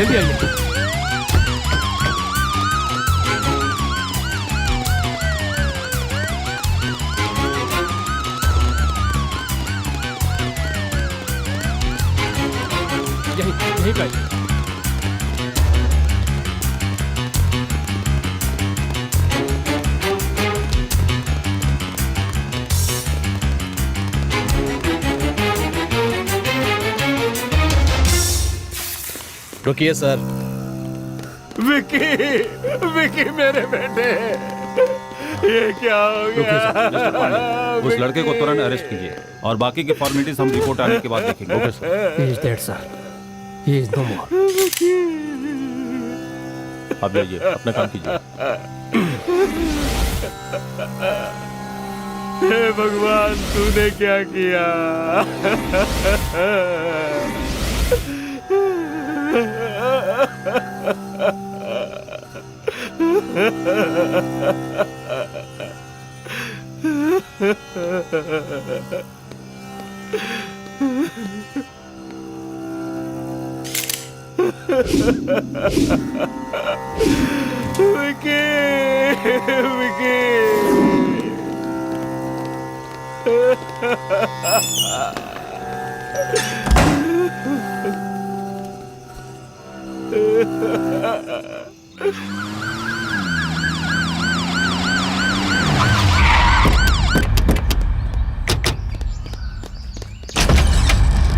जल्दी आइए। यही का रुकिए सर। विकी, विकी मेरे बेटे, ये क्या हो गया? उस लड़के को तुरंत अरेस्ट कीजिए और बाकी की फॉर्मेलिटीज हम रिपोर्ट आने के बाद देखेंगे। Okay sir. He is dead sir, he is no more. आप जाइए, अपना काम कीजिए। हे भगवान, तूने क्या किया? विकी, विकी।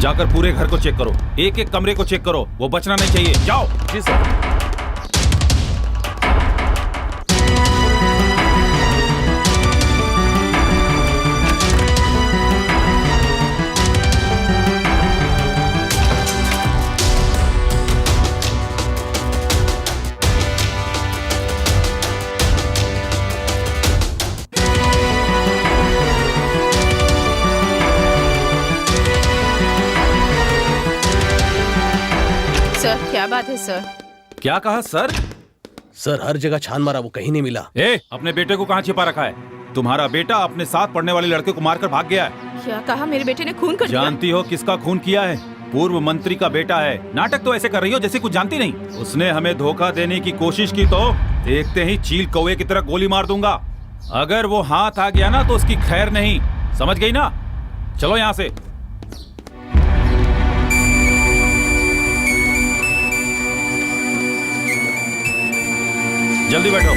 जाकर पूरे घर को चेक करो, एक एक कमरे को चेक करो, वो बचना नहीं चाहिए। जाओ। जी सर। क्या बात है सर? क्या कहा सर? सर हर जगह छान मारा, वो कहीं नहीं मिला। अपने बेटे को कहाँ छिपा रखा है? तुम्हारा बेटा अपने साथ पढ़ने वाले लड़के को मारकर भाग गया है। क्या कहा? मेरे बेटे ने खून कर दिया? जानती हो किसका खून किया है? पूर्व मंत्री का बेटा है। नाटक तो ऐसे कर रही हो जैसे कुछ जानती नहीं। उसने हमें धोखा देने की कोशिश की तो देखते ही चील कौवे की तरह गोली मार दूंगा। अगर वो हाथ आ गया ना तो उसकी खैर नहीं, समझ गई ना? चलो यहाँ से। जल्दी बैठो।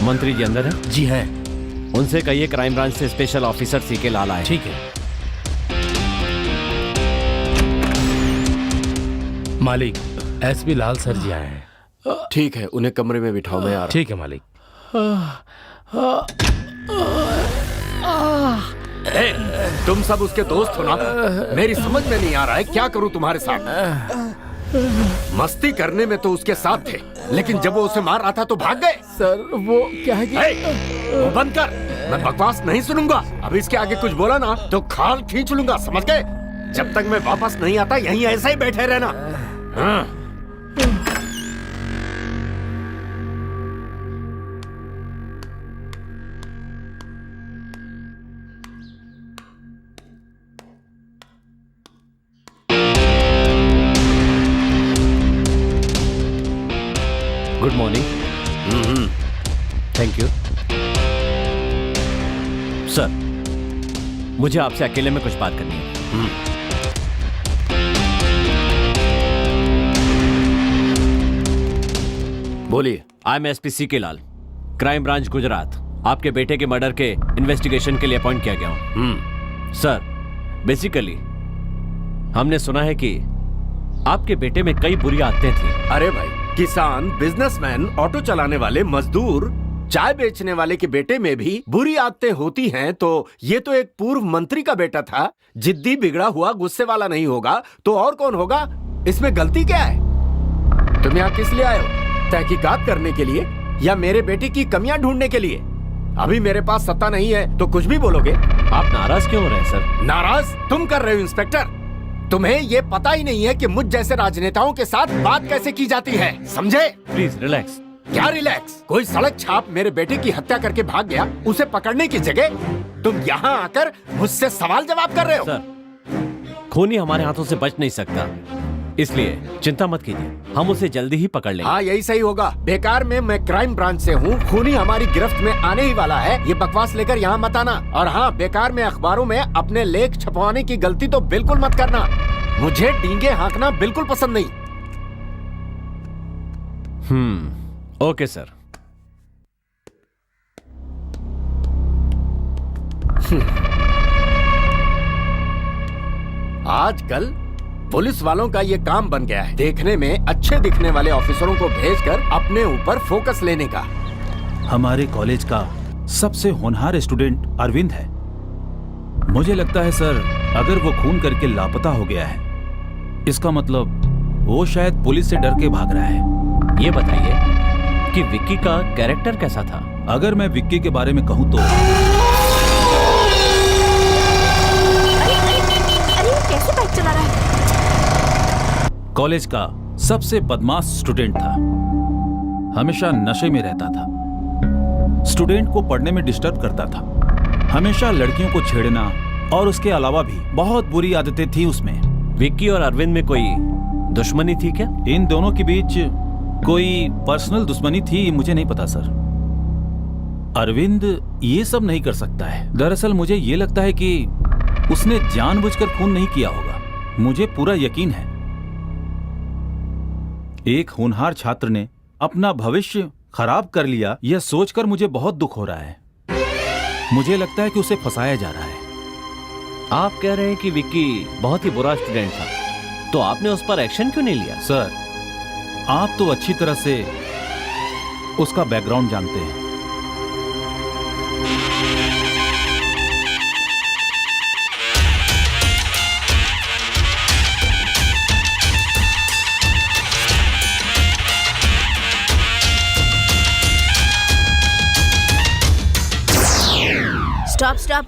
मंत्री जी अंदर है? जी है। उनसे कहिए क्राइम ब्रांच से स्पेशल ऑफिसर सीके लाल आए। ठीक है। मालिक, एसपी लाल सर जी आए हैं। ठीक है, उन्हें कमरे में बिठाओ, मैं आ रहा हूं। ठीक है मालिक। तुम सब उसके दोस्त हो ना? मेरी समझ में नहीं आ रहा है क्या करूं तुम्हारे साथ। मस्ती करने में तो उसके साथ थे, लेकिन जब वो उसे मार रहा था तो भाग गए। सर वो क्या है वो बंद कर, मैं बकवास नहीं सुनूंगा। अब इसके आगे कुछ बोला ना तो खाल खींच लूंगा, समझ गए? जब तक मैं वापस नहीं आता यहीं ऐसा ही बैठे रहना। हाँ। Good morning. Thank you sir. मुझे आपसे अकेले में कुछ बात करनी है। बोलिए। I am SP CK Lal, crime branch Gujarat. आपके बेटे के मर्डर के इन्वेस्टिगेशन के लिए अपॉइंट किया गया हूं। सर बेसिकली हमने सुना है कि आपके बेटे में कई बुरी आदतें थी। अरे भाई, किसान, बिजनेसमैन, ऑटो चलाने वाले, मजदूर, चाय बेचने वाले के बेटे में भी बुरी आदतें होती हैं, तो ये तो एक पूर्व मंत्री का बेटा था। जिद्दी, बिगड़ा हुआ, गुस्से वाला नहीं होगा तो और कौन होगा? इसमें गलती क्या है? तुम यहाँ किस लिए आए हो? तहकीकात करने के लिए या मेरे बेटे की कमियां ढूंढने के लिए? अभी मेरे पास सत्ता नहीं है तो कुछ भी बोलोगे। आप नाराज क्यों हो रहे हैं सर? नाराज तुम कर रहे हो इंस्पेक्टर। तुम्हें ये पता ही नहीं है कि मुझ जैसे राजनेताओं के साथ बात कैसे की जाती है, समझे? Please relax. क्या रिलैक्स? कोई सड़क छाप मेरे बेटे की हत्या करके भाग गया, उसे पकड़ने की जगह तुम यहाँ आकर मुझसे सवाल जवाब कर रहे हो। सर, खूनी हमारे हाथों से बच नहीं सकता, इसलिए चिंता मत कीजिए, हम उसे जल्दी ही पकड़ लेंगे। हाँ यही सही होगा। बेकार में मैं क्राइम ब्रांच से हूँ, खूनी हमारी गिरफ्त में आने ही वाला है। ये बकवास लेकर यहाँ मत आना। और हाँ, बेकार में अखबारों में अपने लेख छपवाने की गलती तो बिल्कुल मत करना। मुझे डींगे हाँकना बिल्कुल पसंद नहीं। Okay sir. आजकल पुलिस वालों का ये काम बन गया है, देखने में अच्छे दिखने वाले ऑफिसरों को भेजकर अपने ऊपर फोकस लेने का। हमारे कॉलेज का सबसे होनहार स्टूडेंट अरविंद है। मुझे लगता है सर, अगर वो खून करके लापता हो गया है, इसका मतलब वो शायद पुलिस से डर के भाग रहा है। ये बताइए कि विक्की का कैरेक्टर कैसा था? अगर मैं विक्की के बारे में कहूं तो अरे कैसे बाइक चला रहा है? कॉलेज का सबसे बदमाश स्टूडेंट था, हमेशा नशे में रहता था, स्टूडेंट को पढ़ने में डिस्टर्ब करता था, हमेशा लड़कियों को छेड़ना और उसके अलावा भी बहुत बुरी आदतें थी उसमें। विक्की और अरविंद में कोई दुश्मनी थी क्या? इन दोनों के बीच कोई पर्सनल दुश्मनी थी मुझे नहीं पता सर। अरविंद ये सब नहीं कर सकता है। दरअसल मुझे ये लगता है कि उसने जानबूझकर खून नहीं किया होगा, मुझे पूरा यकीन है। एक होनहार छात्र ने अपना भविष्य खराब कर लिया, यह सोचकर मुझे बहुत दुख हो रहा है। मुझे लगता है कि उसे फंसाया जा रहा है। आप कह रहे हैं कि विक्की बहुत ही बुरा स्टूडेंट था, तो आपने उस पर एक्शन क्यों नहीं लिया? सर, आप तो अच्छी तरह से उसका बैकग्राउंड जानते हैं। Stop stop.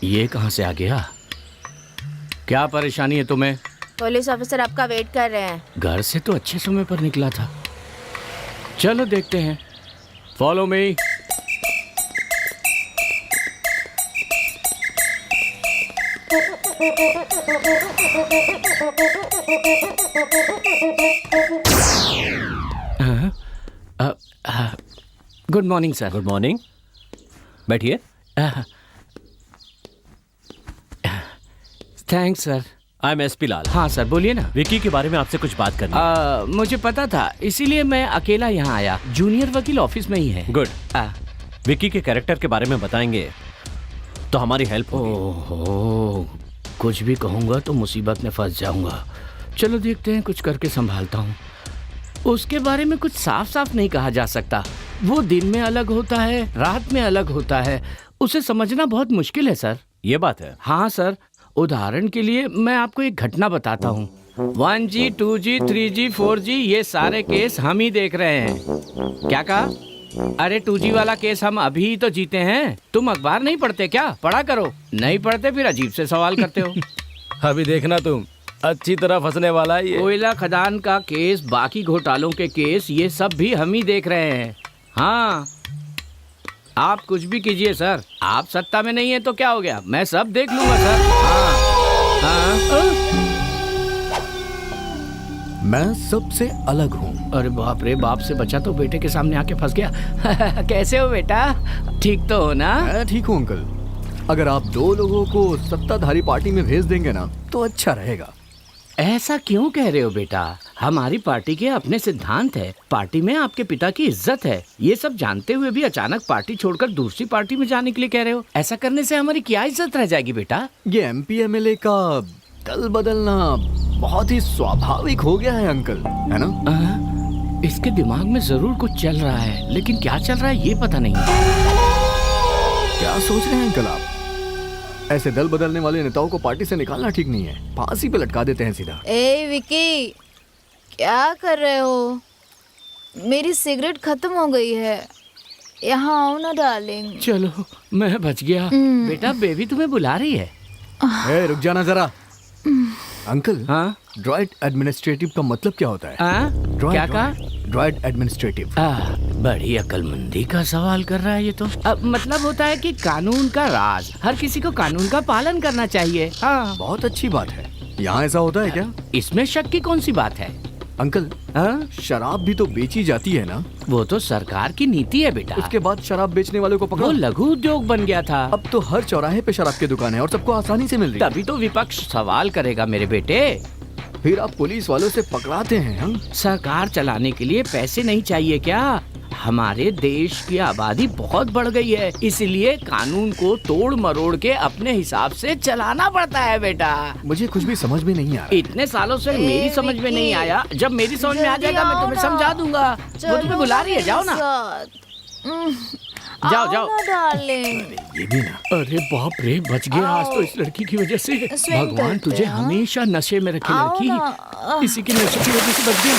ये कहाँ से आ गया? क्या परेशानी है तुम्हें? पुलिस ऑफिसर आपका वेट कर रहे हैं। घर से तो अच्छे समय पर निकला था। चलो देखते हैं। Follow me. Good morning sir. Good morning, बैठिए। Thanks sir. I am SP Lal. हाँ सर, बोलिए ना। विक्की के बारे में आपसे कुछ बात करनी है। मुझे पता था, इसीलिए मैं अकेला यहाँ आया। जूनियर वकील ऑफिस में ही है। गुड। विक्की के कैरेक्टर के बारे में बताएंगे तो हमारी हेल्प होगी। ओहो, कुछ भी कहूँगा तो मुसीबत में फंस जाऊंगा। चलो देखते हैं, कुछ करके संभालता हूँ। उसके बारे में कुछ साफ साफ नहीं कहा जा सकता। वो दिन में अलग होता है, रात में अलग होता है। उसे समझना बहुत मुश्किल है सर। ये बात है। हाँ सर, उदाहरण के लिए मैं आपको एक घटना बताता हूँ। 1G, 2G, 3G, 4G ये सारे केस हम ही देख रहे हैं। क्या कहा? अरे 2G वाला केस हम अभी ही तो जीते हैं। तुम अखबार नहीं पढ़ते क्या? पढ़ा करो। नहीं पढ़ते फिर अजीब से सवाल करते हो। अभी देखना तुम, अच्छी तरह फंसने वाला है ये। कोयला खदान का केस, बाकी घोटालों के केस, ये सब भी हम ही देख रहे हैं। हाँ, आप कुछ भी कीजिए सर, आप सत्ता में नहीं है तो क्या हो गया, मैं सब देख लूंगा सर। हाँ, हाँ। मैं सबसे अलग हूँ। अरे बाप रे, बाप से बचा तो बेटे के सामने आके फंस गया। कैसे हो बेटा? ठीक तो हो ना? मैं ठीक हूँ अंकल। अगर आप 2 लोगों को सत्ताधारी पार्टी में भेज देंगे ना तो अच्छा रहेगा। ऐसा क्यों कह रहे हो बेटा? हमारी पार्टी के अपने सिद्धांत है, पार्टी में आपके पिता की इज्जत है। ये सब जानते हुए भी अचानक पार्टी छोड़कर दूसरी पार्टी में जाने के लिए कह रहे हो। ऐसा करने से हमारी क्या इज्जत रह जाएगी बेटा? ये MP MLA का दल बदलना बहुत ही स्वाभाविक हो गया है अंकल, है ना? इसके दिमाग में जरूर कुछ चल रहा है, लेकिन क्या चल रहा है ये पता नहीं। क्या सोच रहे हैं अंकल आप? ऐसे दल बदलने वाले नेताओं को पार्टी से निकालना ठीक नहीं है, फांसी पे लटका देते हैं सीधा। ए विकी, क्या कर रहे हो? मेरी सिगरेट खत्म हो गई है। यहाँ आओ ना डार्लिंग। चलो मैं बच गया। बेटा बेबी तुम्हें बुला रही है। ए, रुक जाना जरा। अंकल, हाँ ड्राइड एडमिनिस्ट्रेटिव का मतलब क्या होता है? क्या कहा? Dried administrative. बड़ी अक्लमंदी का सवाल कर रहा है ये तो। मतलब होता है कि कानून का राज, हर किसी को कानून का पालन करना चाहिए। हाँ बहुत अच्छी बात है। यहाँ ऐसा होता है क्या? इसमें शक की कौन सी बात है? अंकल, शराब भी तो बेची जाती है ना? वो तो सरकार की नीति है बेटा। उसके बाद शराब बेचने वालों को वो पकड़ो। लघु उद्योग बन गया था। अब तो हर चौराहे पे शराब की दुकान है और सबको आसानी से मिल रही है। तभी तो विपक्ष सवाल करेगा मेरे बेटे। फिर आप पुलिस वालों से पकड़ाते हैं हम? सरकार चलाने के लिए पैसे नहीं चाहिए क्या? हमारे देश की आबादी बहुत बढ़ गई है, इसलिए कानून को तोड़ मरोड़ के अपने हिसाब से चलाना पड़ता है बेटा। मुझे कुछ भी समझ में नहीं आ रहा। इतने सालों से मेरी समझ में नहीं आया, जब मेरी समझ में आ जाएगा मैं तुम्हें समझा दूंगा। वो तुम्हें बुला रही है, जाओ ना। जाओ जाओ डार्लिंग। ये भी ना। अरे बाप रे, बच गया आज तो इस लड़की की वजह से। स्विंग भगवान करते तुझे हैं, हाँ? हमेशा नशे में रखे आओ लड़की। ना। इसी की नशे की वजह से बच गया।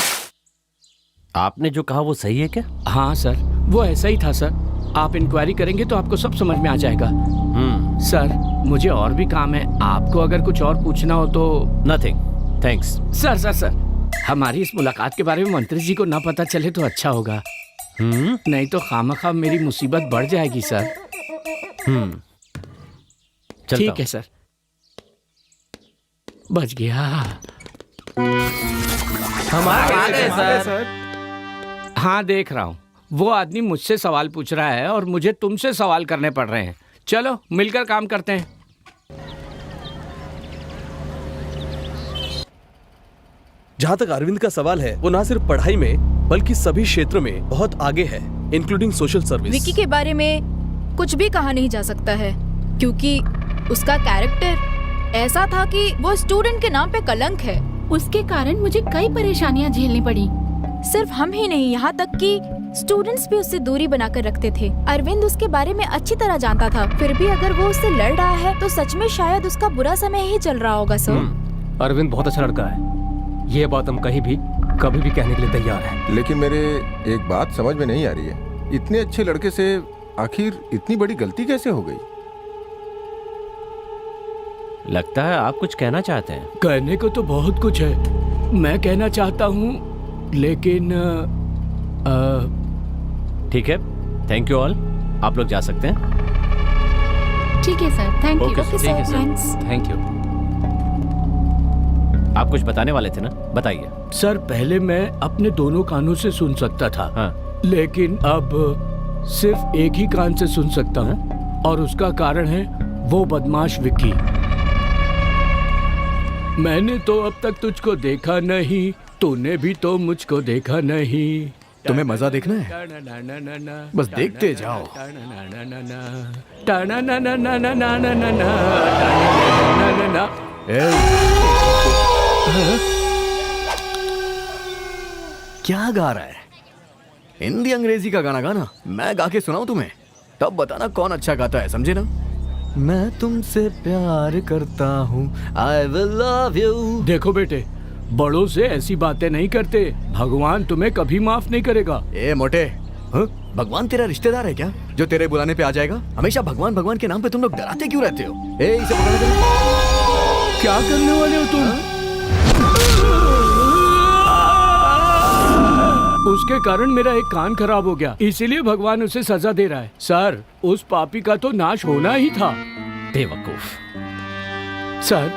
आपने जो कहा वो सही है क्या? हाँ सर, वो ऐसा ही था सर। आप इंक्वायरी करेंगे तो आपको सब समझ में आ जाएगा। सर मुझे और भी काम है, आपको अगर कुछ और पूछना हो तो। Nothing, thanks. Sir sir sir, हमारी इस मुलाकात के बारे में मंत्री जी को ना पता चले तो अच्छा होगा। नहीं तो खामखा मेरी मुसीबत बढ़ जाएगी सर। ठीक है सर, बच गया। हम आ गए सर। हाँ देख रहा हूँ, वो आदमी मुझसे सवाल पूछ रहा है और मुझे तुमसे सवाल करने पड़ रहे हैं। चलो मिलकर काम करते हैं। जहाँ तक अरविंद का सवाल है, वो ना सिर्फ पढ़ाई में बल्कि सभी क्षेत्रों में बहुत आगे है, इंक्लूडिंग सोशल सर्विस। विकी के बारे में कुछ भी कहा नहीं जा सकता है, क्योंकि उसका कैरेक्टर ऐसा था कि वो स्टूडेंट के नाम पे कलंक है। उसके कारण मुझे कई परेशानियां झेलनी पड़ी। सिर्फ हम ही नहीं, यहाँ तक कि स्टूडेंट्स भी उससे दूरी बनाकर रखते थे। अरविंद उसके बारे में अच्छी तरह जानता था, फिर भी अगर वो उससे लड़ रहा है तो सच में शायद उसका बुरा समय ही चल रहा होगा। सर अरविंद बहुत अच्छा लड़का है, ये बात हम कहीं भी कभी भी कहने के लिए तैयार हैं। लेकिन मेरे एक बात समझ में नहीं आ रही है, इतने अच्छे लड़के से आखिर इतनी बड़ी गलती कैसे हो गई? लगता है आप कुछ कहना चाहते हैं। कहने को तो बहुत कुछ है, मैं कहना चाहता हूँ, लेकिन ठीक है, थैंक यू ऑल, आप लोग जा सकते हैं। ठीक है sir, thank you. Okay okay sir, sir, thanks. Thank you. आप कुछ बताने वाले थे ना, बताइए। सर पहले मैं अपने दोनों कानों से सुन सकता था, हाँ। लेकिन अब सिर्फ एक ही कान से सुन सकता हूँ, और उसका कारण है वो बदमाश विक्की। मैंने तो अब तक तुझको देखा नहीं, तूने भी तो मुझको देखा नहीं। तुम्हें मजा देखना है? बस देखते जाओ। क्या गा रहा है? हिंदी अंग्रेजी का गाना गाना, मैं गा के सुनाऊं तुम्हें, तब बताना कौन अच्छा गाता है, समझे ना? मैं तुमसे प्यार करता हूँ, I will love you। देखो बेटे, बड़ों से ऐसी बातें नहीं करते, भगवान तुम्हें कभी माफ नहीं करेगा। ए मोटे, हाँ? भगवान तेरा रिश्तेदार है क्या जो तेरे बुलाने पे आ जाएगा? हमेशा भगवान भगवान के नाम पे तुम लोग डराते क्यों रहते हो? ए इसे पकड़ ले। क्या करने वाले हो तुम? उसके कारण मेरा एक कान खराब हो गया, इसीलिए भगवान उसे सजा दे रहा है। सर उस पापी का तो नाश होना ही था। बेवकूफ। सर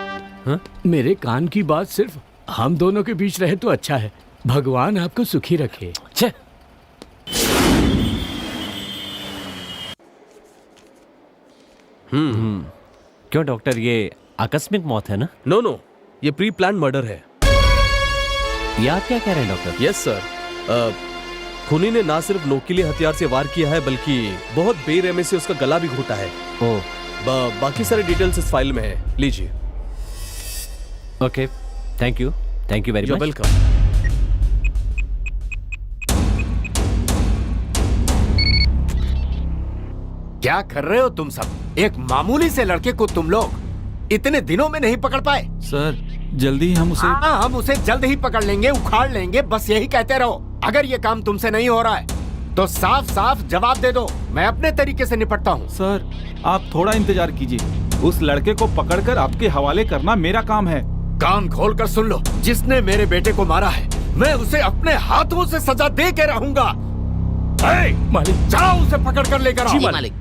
हाँ? मेरे कान की बात सिर्फ हम दोनों के बीच रहे तो अच्छा है। भगवान आपको सुखी रखे। छे। क्यों डॉक्टर, ये आकस्मिक मौत है ना? नो नो, ये प्री प्लान मर्डर है। ये आप क्या कह रहे हैं डॉक्टर? यस सर, खूनी ने ना सिर्फ नोकीले हथियार से वार किया है, बल्कि बहुत बेरहमी से उसका गला भी घोटा है। ओह। बाकी सारे डिटेल्स इस फाइल में है, लीजिए। Okay, thank you very you much. Welcome. क्या कर रहे हो तुम सब? एक मामूली से लड़के को तुम लोग इतने दिनों में नहीं पकड़ पाए? सर जल्दी ही हम उसे। हाँ, हम उसे जल्द ही पकड़ लेंगे, उखाड़ लेंगे, बस यही कहते रहो। अगर ये काम तुमसे नहीं हो रहा है तो साफ साफ जवाब दे दो, मैं अपने तरीके से निपटता हूँ। सर आप थोड़ा इंतजार कीजिए, उस लड़के को पकड़कर आपके हवाले करना मेरा काम है। कान खोल कर सुन लो, जिसने मेरे बेटे को मारा है मैं उसे अपने हाथों से सजा दे के रहूंगा। मालिक, जाओ उसे पकड़ कर लेकर आओ। मालिक।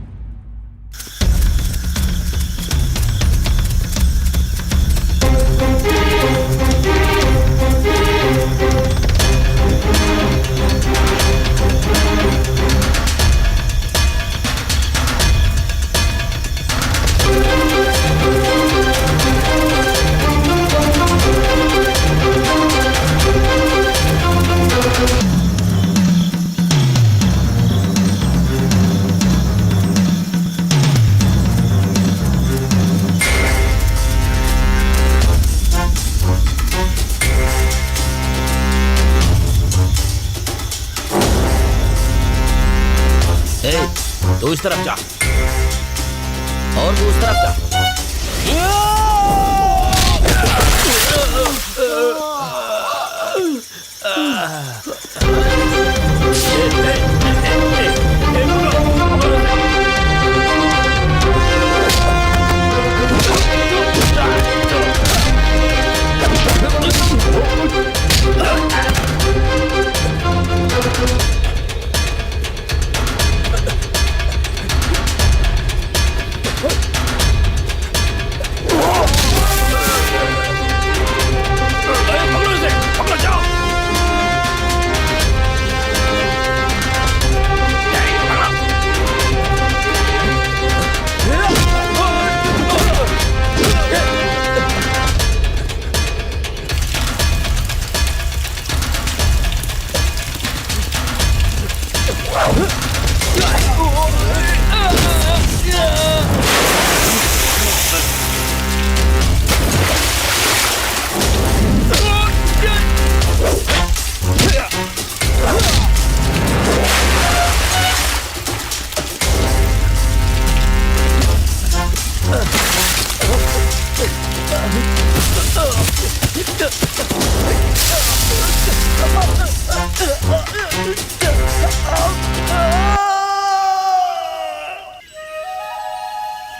तू इस तरफ जा और तू उस तरफ जा।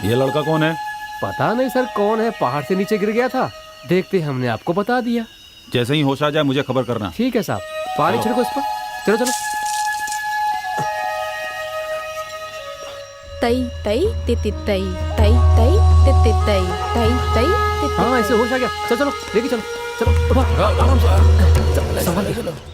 ये लड़का कौन है? पता नहीं सर कौन है, पहाड़ से नीचे गिर गया था, देखते हमने आपको बता दिया। जैसे ही होश आ जाए मुझे खबर करना। ठीक है साहब, पानी छिड़को इस पर। चलो चलो। तई तई तिति तई तई तई तिति तई तई तई तिति। हाँ ऐसे होश आ गया। चलो चलो लेके चलो। चलो उठो, आराम से संभाल के।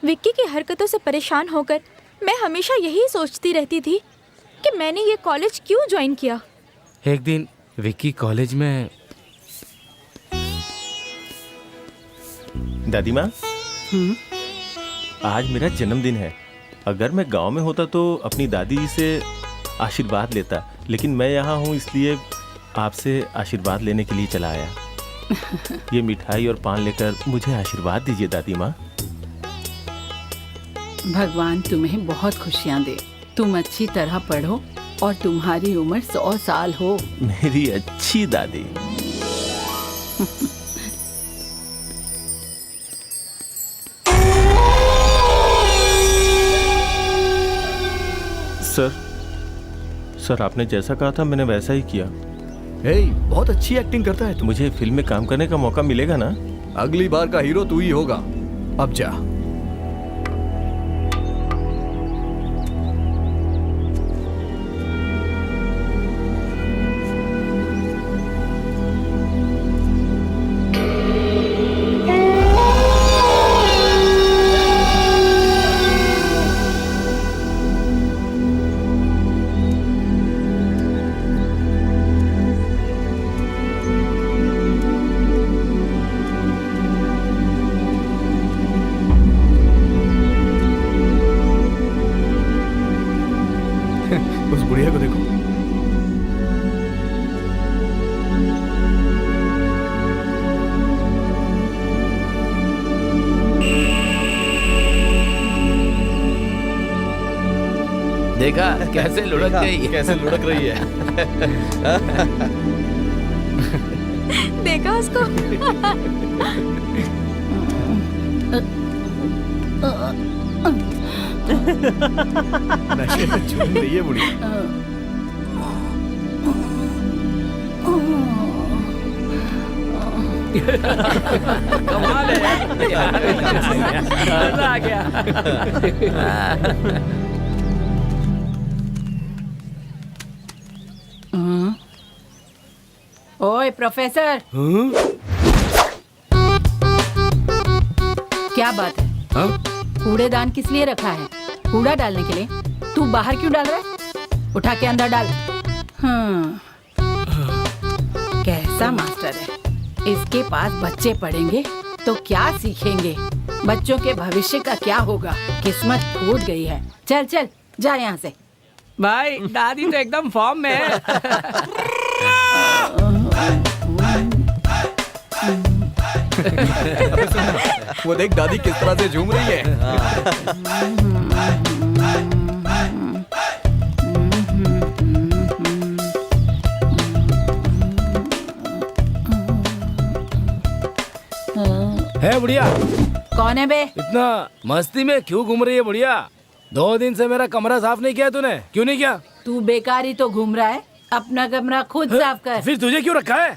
विक्की की हरकतों से परेशान होकर मैं हमेशा यही सोचती रहती थी कि मैंने ये कॉलेज क्यों ज्वाइन किया। एक दिन विक्की कॉलेज में। दादी माँ, आज मेरा जन्मदिन है। अगर मैं गांव में होता तो अपनी दादी जी से आशीर्वाद लेता, लेकिन मैं यहाँ हूँ इसलिए आपसे आशीर्वाद लेने के लिए चला आया। ये मिठाई और पान लेकर मुझे आशीर्वाद दीजिए दादी माँ। भगवान तुम्हें बहुत खुशियाँ दे। तुम अच्छी तरह पढ़ो और तुम्हारी उम्र 100 साल हो। मेरी अच्छी दादी। सर आपने जैसा कहा था मैंने वैसा ही किया। बहुत अच्छी एक्टिंग करता है तू। मुझे फिल्म में काम करने का मौका मिलेगा ना? अगली बार का हीरो तू ही होगा। अब जा। उस बुढ़िया को देखो। देखा कैसे लुढ़क गई, कैसे लुढ़क रही है। देखा उसको? नशे में झूम रही है बुढ़िया। कमाल है यार, मजा आ गया। ओए प्रोफेसर, क्या बात है? कूड़ेदान किस लिए रखा है? कूड़ा डालने के लिए? तू बाहर क्यों डाल रहा है? उठा के अंदर डाल। कैसा मास्टर है? इसके पास बच्चे पढ़ेंगे तो क्या सीखेंगे? बच्चों के भविष्य का क्या होगा? किस्मत फूट गई है। चल चल जा यहाँ से। भाई दादी तो एकदम फॉर्म में है। वो देख दादी किस तरह से झूम रही है। है बुढ़िया? कौन है बे? इतना मस्ती में क्यों घूम रही है बुढ़िया? 2 दिन से मेरा कमरा साफ नहीं किया तूने, क्यों नहीं किया? तू बेकार ही तो घूम रहा है, अपना कमरा खुद साफ कर। फिर तुझे क्यों रखा है?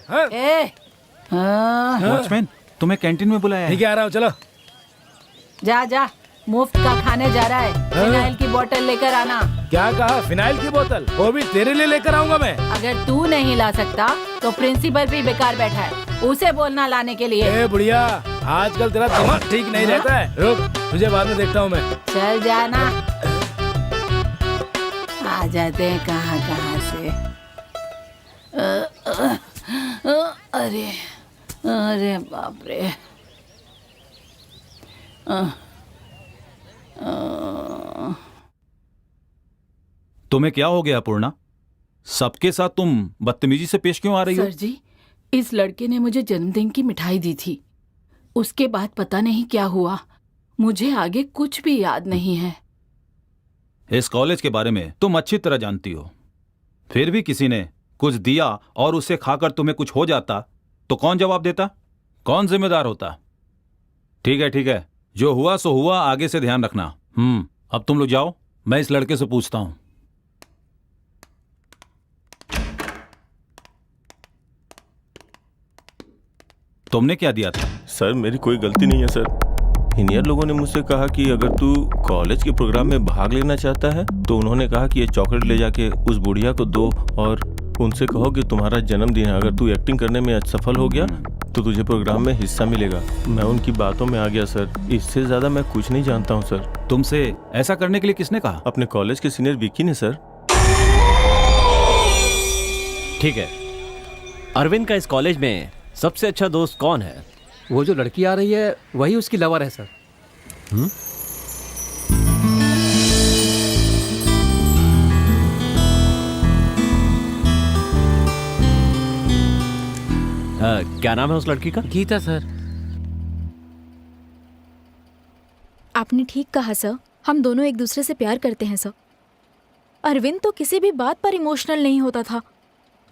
वॉचमैन, तुम्हें कैंटीन में बुलाया है। ठीक है, आ रहा हूँ, चलो। जा जा, मुफ्त का खाने जा रहा है। फिनाइल की बोतल लेकर आना। क्या कहा? फिनाइल की बोतल? वो भी तेरे लिए लेकर आऊंगा मैं। अगर तू नहीं ला सकता तो प्रिंसिपल भी बेकार बैठा है, उसे बोलना लाने के लिए। ए बुढ़िया, आजकल तेरा दिमाग ठीक नहीं रहता है। रुक, तुझे बाद में देखता हूँ मैं। चल जाना। आ जाते हैं कहाँ कहाँ से। अरे अरे बाप रे। तुम्हें क्या हो गया पूर्णा? सबके साथ तुम बदतमीजी से पेश क्यों आ रही हो? सर जी, इस लड़के ने मुझे जन्मदिन की मिठाई दी थी। उसके बाद पता नहीं क्या हुआ, मुझे आगे कुछ भी याद नहीं है। इस कॉलेज के बारे में तुम अच्छी तरह जानती हो, फिर भी किसी ने कुछ दिया और उसे खाकर तुम्हें कुछ हो जाता तो कौन जवाब देता? कौन जिम्मेदार होता? ठीक है, जो हुआ सो हुआ, आगे से ध्यान रखना। अब तुम लोग जाओ, मैं इस लड़के से पूछता हूं। तुमने क्या दिया था? सर मेरी कोई गलती नहीं है सर। सीनियर लोगों ने मुझसे कहा कि अगर तू कॉलेज के प्रोग्राम में भाग लेना चाहता है तो उन्होंने कहा कि ये चॉकलेट ले जाके उस बुढ़िया को दो और उनसे कहो कि तुम्हारा जन्मदिन है, अगर तू एक्टिंग करने में सफल हो गया तो तुझे प्रोग्राम में हिस्सा मिलेगा। मैं उनकी बातों में आ गया सर, इससे ज्यादा मैं कुछ नहीं जानता हूँ सर। तुमसे ऐसा करने के लिए किसने कहा? अपने कॉलेज के सीनियर विकी ने सर। ठीक है, अरविंद का इस कॉलेज में सबसे अच्छा दोस्त कौन है? वो जो लड़की आ रही है वही उसकी लवर है सर। क्या नाम है उस लड़की का? गीता सर। आपने ठीक कहा सर, हम दोनों एक दूसरे से प्यार करते हैं सर। अरविंद तो किसी भी बात पर इमोशनल नहीं होता था,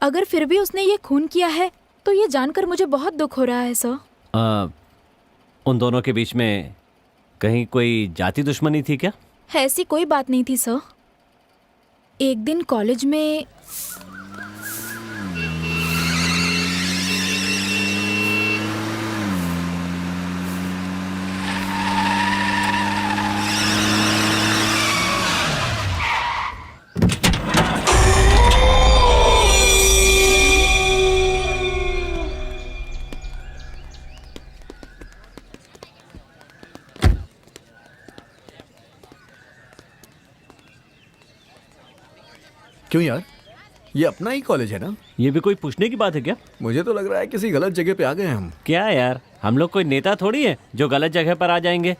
अगर फिर भी उसने ये खून किया है तो ये जानकर मुझे बहुत दुख हो रहा है सर। उन दोनों के बीच में कहीं कोई जाति दुश्मनी थी क्या? ऐसी कोई बात नहीं थी सर। एक दिन कॉलेज में क्यों यार, ये अपना ही कॉलेज है ना? ये भी कोई पूछने की बात है क्या? मुझे तो लग रहा है किसी गलत जगह पे आ गए हम। क्या यार, हम लोग कोई नेता थोड़ी है जो गलत जगह पर आ जाएंगे।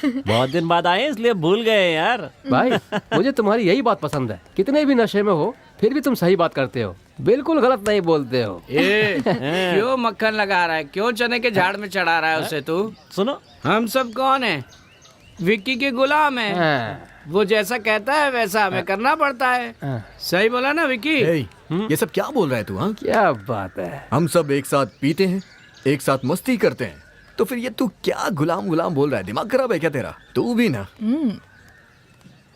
बहुत दिन बाद आए इसलिए भूल गए यार। भाई मुझे तुम्हारी यही बात पसंद है, कितने भी नशे में हो फिर भी तुम सही बात करते हो, बिल्कुल गलत नहीं बोलते हो। क्यों मक्खन लगा रहा है? क्यों चने के झाड़ में चढ़ा रहा है उसे? तू सुनो, हम सब कौन है? विक्की के गुलाम है। हाँ। वो जैसा कहता है वैसा हमें करना पड़ता है। सही बोला ना विक्की? ये सब क्या बोल रहा है तू? हाँ, क्या बात है। हम सब एक साथ पीते हैं, एक साथ मस्ती करते हैं, तो फिर ये तू क्या गुलाम गुलाम बोल रहा है? दिमाग खराब है क्या तेरा? तू भी ना।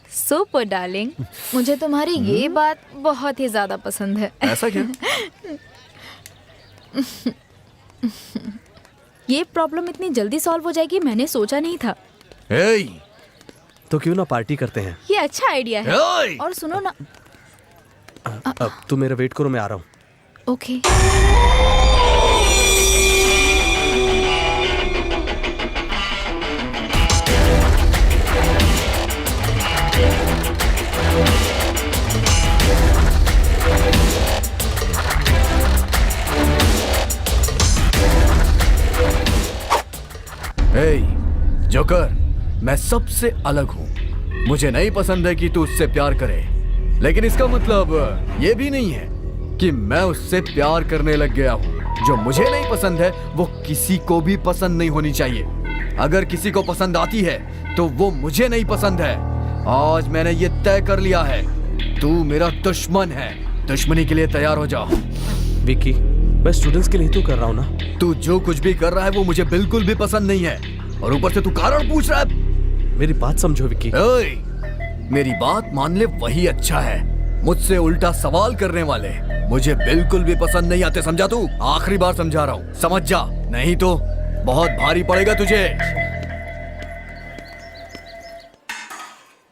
सुपर डार्लिंग, मुझे तुम्हारी ये बात बहुत ही ज्यादा पसंद है। ऐसा क्या? ये प्रॉब्लम इतनी जल्दी सॉल्व हो जाएगी मैंने सोचा नहीं था। तो क्यों ना पार्टी करते हैं? ये अच्छा आइडिया है। और सुनो ना। अब तुम मेरा वेट करो, मैं आ रहा हूँ। ओके। जोकर, मैं सबसे अलग हूँ। मुझे नहीं पसंद है कि तू उससे प्यार करे, लेकिन इसका मतलब ये भी नहीं है कि मैं उससे प्यार करने लग गया हूँ। जो मुझे नहीं पसंद है वो किसी को भी पसंद नहीं होनी चाहिए। अगर किसी को पसंद आती है तो वो मुझे नहीं पसंद है। आज मैंने ये तय कर लिया है, तू मेरा दुश्मन है। दुश्मनी के लिए तैयार हो जा। विक्की, मैं स्टूडेंट्स के लिए तो कर रहा हूँ ना। तू जो कुछ भी कर रहा है वो मुझे बिल्कुल भी पसंद नहीं है, और ऊपर से तू कारण पूछ रहा है। मेरी बात समझो विक्की। मेरी बात मान ले वही अच्छा है। मुझसे उल्टा सवाल करने वाले मुझे बिल्कुल भी पसंद नहीं आते, समझा तू? आखिरी बार समझा रहा हूँ, समझ जा, नहीं तो बहुत भारी पड़ेगा तुझे।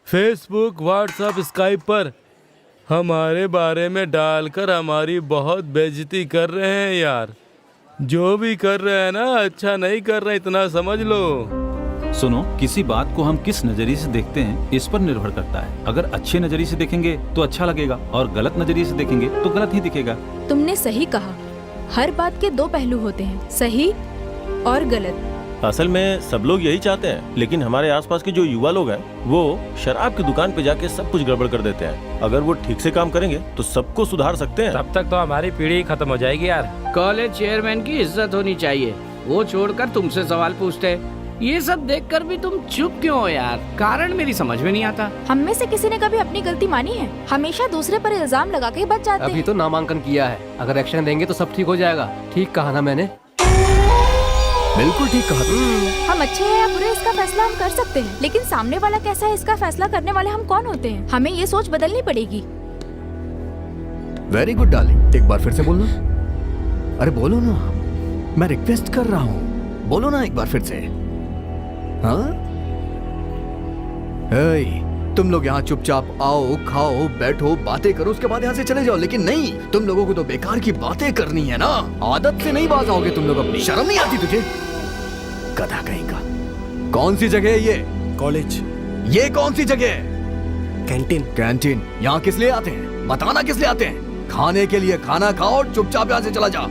फेसबुक, व्हाट्सएप, स्काइप पर हमारे बारे में डालकर हमारी बहुत बेइज्जती कर रहे हैं यार। जो भी कर रहे हैं ना, अच्छा नहीं कर रहे, इतना समझ लो। सुनो, किसी बात को हम किस नजरिए से देखते हैं इस पर निर्भर करता है। अगर अच्छे नजरिए से देखेंगे तो अच्छा लगेगा, और गलत नजरिए से देखेंगे तो गलत ही दिखेगा। तुमने सही कहा, हर बात के दो पहलू होते हैं, सही और गलत। असल में सब लोग यही चाहते हैं, लेकिन हमारे आसपास के जो युवा लोग हैं वो शराब की दुकान पे जाके सब कुछ गड़बड़ कर देते हैं। अगर वो ठीक से काम करेंगे तो सबको सुधार सकते हैं। तब तक तो हमारी पीढ़ी खत्म हो जाएगी यार। कॉलेज चेयरमैन की इज्जत होनी चाहिए, वो छोड़कर तुमसे सवाल पूछते हैं। ये सब देखकर भी तुम चुप क्यों हो यार? कारण मेरी समझ में नहीं आता। हम में से किसी ने कभी अपनी गलती मानी है? हमेशा दूसरे पर इल्जाम लगा के बच जाते हैं। अभी तो नामांकन किया है, अगर एक्शन देंगे तो सब ठीक हो जाएगा। ठीक कहा ना मैंने? बिल्कुल ठीक कहा। हम अच्छे हैं या बुरे इसका फैसला हम कर सकते हैं, लेकिन सामने वाला कैसा है इसका फैसला करने वाले हम कौन होते हैं? हमें ये सोच बदलनी पड़ेगी। वेरी गुड डार्लिंग, एक बार फिर से बोलना। अरे बोलो ना, मैं रिक्वेस्ट कर रहा हूँ, बोलो ना एक बार फिर से। हाँ? तुम लोग यहाँ चुपचाप आओ, खाओ, बैठो, बातें करो, उसके बाद यहाँ से चले जाओ। लेकिन नहीं, तुम लोगों को तो बेकार की बातें करनी है ना। आदत से नहीं बाज आओगे तुम लोग अपनी। शर्म नहीं आती तुझे? गधा कहीं का। कौन सी जगह है ये? कॉलेज। ये कौन सी जगह है? कैंटीन। कैंटीन यहाँ किस लिए आते हैं? बताना किस लिए आते हैं? खाने के लिए। खाना खाओ और चुपचाप यहाँ से चला जा।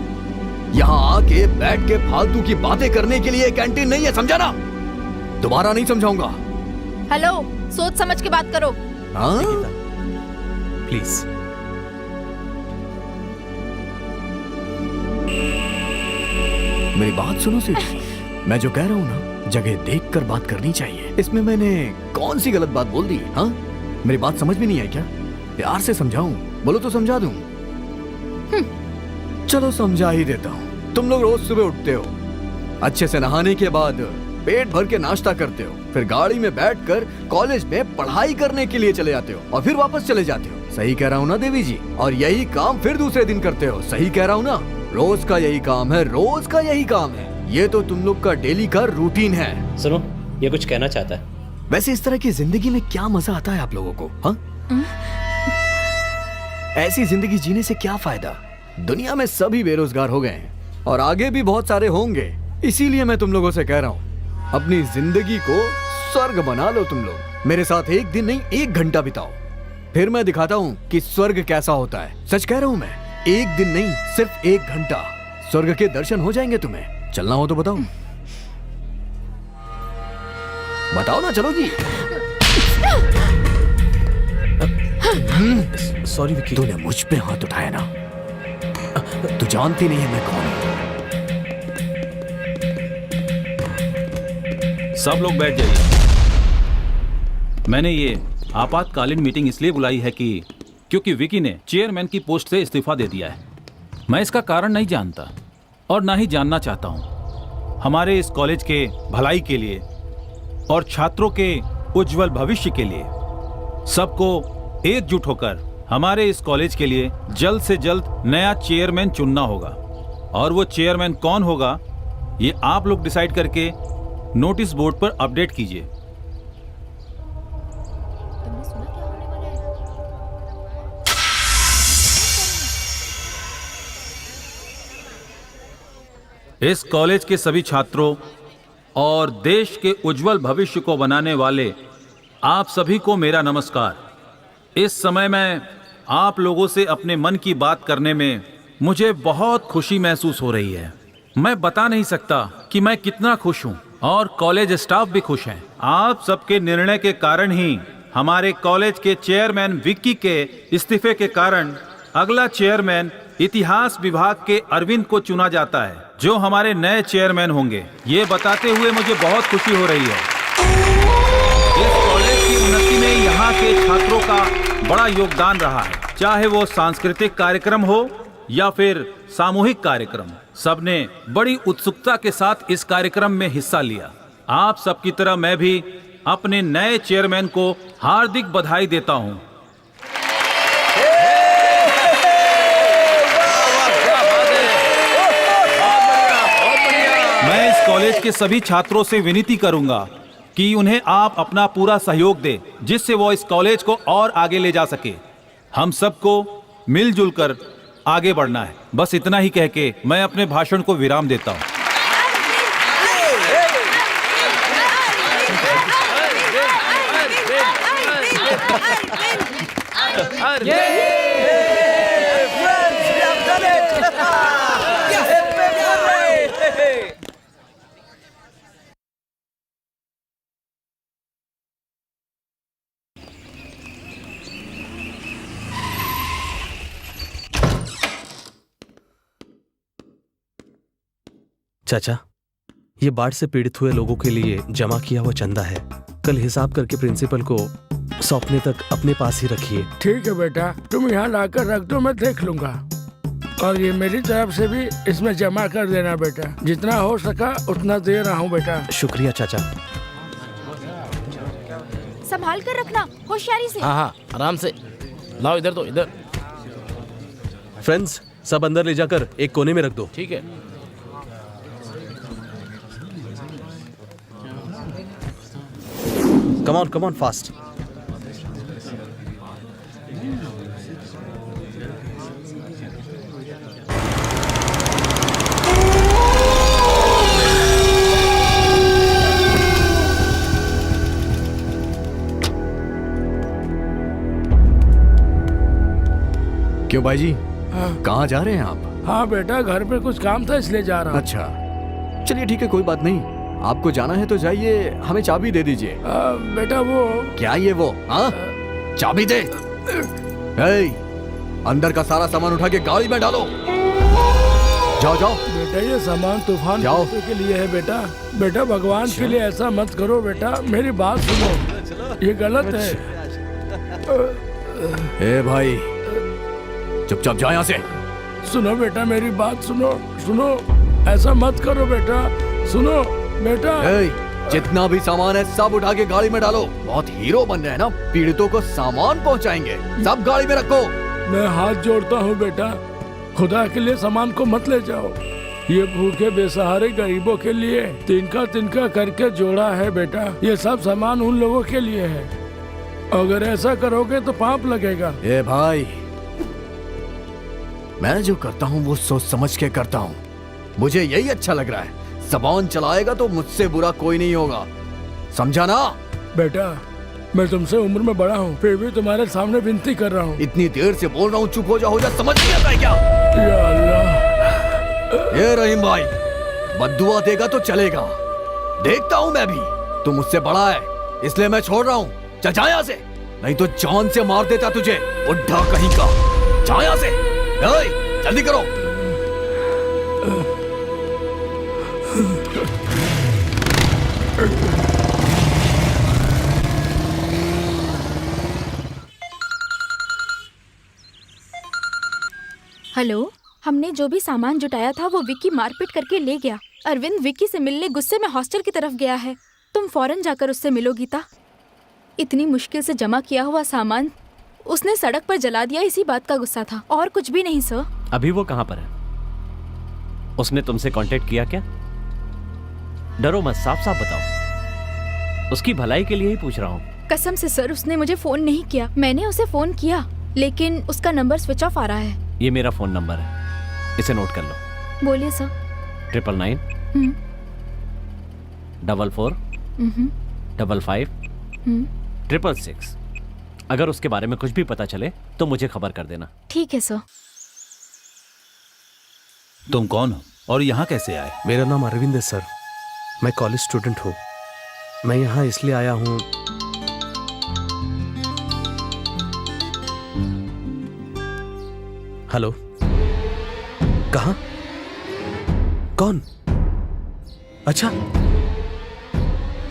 यहाँ आके बैठ के फालतू की बातें करने के लिए कैंटीन नहीं है, समझा ना? दोबारा नहीं समझाऊंगा। हेलो, सोच समझ के बात करो। हाँ? प्लीज। मेरी बात सुनो सीधी। मैं जो कह रहा हूँ ना, जगह देखकर बात करनी चाहिए। इसमें मैंने कौन सी गलत बात बोल दी? हाँ, मेरी बात समझ में नहीं आई क्या? प्यार से समझाऊं? बोलो तो समझा दूं। चलो समझा ही देता हूँ। तुम लोग रोज सुबह उठते हो, अच्छे से नहाने के बाद पेट भर के नाश्ता करते हो, फिर गाड़ी में बैठकर कॉलेज में पढ़ाई करने के लिए चले जाते हो और फिर वापस चले जाते हो। सही कह रहा हूँ ना देवी जी? और यही काम फिर दूसरे दिन करते हो। सही कह रहा हूँ ना? रोज का यही काम है, रोज का यही काम है। ये तो तुम लोग का डेली का रूटीन है। सुनो, ये कुछ कहना चाहता है। वैसे इस तरह की जिंदगी में क्या मजा आता है आप लोगों को? हाँ? ऐसी जिंदगी जीने से क्या फायदा? दुनिया में सभी बेरोजगार हो गए हैं और आगे भी बहुत सारे होंगे। इसीलिए मैं तुम लोगों से कह रहा हूँ, अपनी जिंदगी को स्वर्ग बना लो। तुम लोग मेरे साथ एक दिन नहीं, 1 घंटा बिताओ, फिर मैं दिखाता हूँ कि स्वर्ग कैसा होता है। सच कह रहा हूँ मैं, 1 दिन नहीं, सिर्फ 1 घंटा। स्वर्ग के दर्शन हो जाएंगे तुम्हें। चलना हो तो बताओ, बताओ ना, चलोगी? सॉरी विक्की। तूने मुझ पे हाथ उठाया ना, तू जानती नहीं है मैं कौन हूं। सब लोग बैठ जाइए। मैंने ये आपातकालीन मीटिंग इसलिए बुलाई है कि क्योंकि विकी ने चेयरमैन की पोस्ट से इस्तीफा दे दिया है। मैं इसका कारण नहीं जानता और ना ही जानना चाहता हूँ। हमारे इस कॉलेज के भलाई के लिए और छात्रों के उज्जवल भविष्य के लिए सबको एकजुट होकर हमारे इस कॉलेज के लिए जल्द से जल्द नया चेयरमैन चुनना होगा। और वो चेयरमैन कौन होगा ये आप लोग डिसाइड करके नोटिस बोर्ड पर अपडेट कीजिए। इस कॉलेज के सभी छात्रों और देश के उज्जवल भविष्य को बनाने वाले आप सभी को मेरा नमस्कार। इस समय मैं आप लोगों से अपने मन की बात करने में मुझे बहुत खुशी महसूस हो रही है। मैं बता नहीं सकता कि मैं कितना खुश हूं और कॉलेज स्टाफ भी खुश है। आप सबके निर्णय के कारण ही हमारे कॉलेज के चेयरमैन विक्की के इस्तीफे के कारण अगला चेयरमैन इतिहास विभाग के अरविंद को चुना जाता है, जो हमारे नए चेयरमैन होंगे। ये बताते हुए मुझे बहुत खुशी हो रही है। इस कॉलेज की उन्नति में यहाँ के छात्रों का बड़ा योगदान रहा है, चाहे वो सांस्कृतिक कार्यक्रम हो या फिर सामूहिक कार्यक्रम। सबने बड़ी उत्सुकता के साथ इस कार्यक्रम में हिस्सा लिया। आप सबकी तरह मैं भी अपने नए चेयरमैन को हार्दिक बधाई देता हूँ। मैं इस कॉलेज के सभी छात्रों से विनती करूंगा कि उन्हें आप अपना पूरा सहयोग दें, जिससे वो इस कॉलेज को और आगे ले जा सके। हम सबको मिलजुल कर आगे बढ़ना है। बस इतना ही कह के मैं अपने भाषण को विराम देता हूँ। चाचा, ये बाढ़ से पीड़ित हुए लोगों के लिए जमा किया हुआ चंदा है। कल हिसाब करके प्रिंसिपल को सौंपने तक अपने पास ही रखिए। ठीक है बेटा, तुम यहाँ लाकर रख दो, मैं देख लूंगा। और ये मेरी तरफ से भी इसमें जमा कर देना बेटा। जितना हो सका उतना दे रहा हूँ बेटा। शुक्रिया चाचा। संभाल कर रखना, होशियारी से। हाँ हाँ, आराम से लाओ। इधर तो इधर। फ्रेंड्स, सब अंदर ले जाकर एक कोने में रख दो। ठीक है। Come on, fast. क्यों भाई जी, हाँ। कहाँ जा रहे हैं आप? हाँ बेटा, घर पे कुछ काम था इसलिए जा रहा हूँ। अच्छा, चलिए ठीक है, कोई बात नहीं। आपको जाना है तो जाइए, हमें चाबी दे दीजिए। बेटा वो क्या ये वो? हाँ, चाबी दे। अंदर का सारा सामान उठा के गाड़ी में डालो। जाओ जाओ। बेटा ये सामान तूफान के लिए है बेटा। बेटा भगवान के लिए ऐसा मत करो बेटा, मेरी बात सुनो, ये गलत है। ए भाई, चुपचाप जाओ यहाँ से। सुनो बेटा, मेरी बात सुनो, ऐसा मत करो बेटा, सुनो बेटा। जितना भी सामान है सब उठा के गाड़ी में डालो। बहुत हीरो बन रहे हैं ना, पीड़ितों को सामान पहुंचाएंगे। सब गाड़ी में रखो। मैं हाथ जोड़ता हूँ बेटा, खुदा के लिए सामान को मत ले जाओ। ये भूखे बेसहारे गरीबों के लिए तिनका करके जोड़ा है बेटा। ये सब सामान उन लोगों के लिए है। अगर ऐसा करोगे तो पाप लगेगा। ए भाई, मैं जो करता हूँ वो सोच समझ के करता हूँ। मुझे यही अच्छा लग रहा है। ज़बान चलाएगा तो मुझसे बुरा कोई नहीं होगा, समझा ना? बेटा मैं तुमसे उम्र में बड़ा हूँ, फिर भी तुम्हारे सामने विनती कर रहा हूँ। इतनी देर से बोल रहा हूँ, चुप हो जा, समझ नहीं आता है क्या? या अल्लाह। ये रहीम भाई, बद्दुआ देगा तो चलेगा, देखता हूँ मैं भी। तू मुझसे बड़ा है इसलिए मैं छोड़ रहा हूँ। चल जा यहाँ से, नहीं तो जान से मार देता तुझे, बुढ़ा कहीं का। जा यहाँ से, जल्दी करो। हेलो, हमने जो भी सामान जुटाया था वो विक्की मारपीट करके ले गया। अरविंद विक्की से मिलने गुस्से में हॉस्टल की तरफ गया है। तुम फौरन जाकर उससे मिलो गीता। इतनी मुश्किल से जमा किया हुआ सामान उसने सड़क पर जला दिया, इसी बात का गुस्सा था और कुछ भी नहीं सर। अभी वो कहाँ पर है? उसने तुमसे कांटेक्ट किया क्या? डरो मत, साफ साफ बताओ। उसकी भलाई के लिए ही पूछ रहा हूँ। कसम से सर, उसने मुझे फोन नहीं किया। मैंने उसे फोन किया लेकिन उसका नंबर स्विच ऑफ आ रहा है। ये मेरा फोन नंबर है, इसे नोट कर लो। बोलिए सर। 999 44 55 666। अगर उसके बारे में कुछ भी पता चले तो मुझे खबर कर देना। ठीक है सर। तुम कौन हो और यहाँ कैसे आए? मेरा नाम अरविंद है सर, मैं कॉलेज स्टूडेंट हूँ। मैं यहाँ इसलिए आया हूँ, हेलो, कहाँ? कौन? अच्छा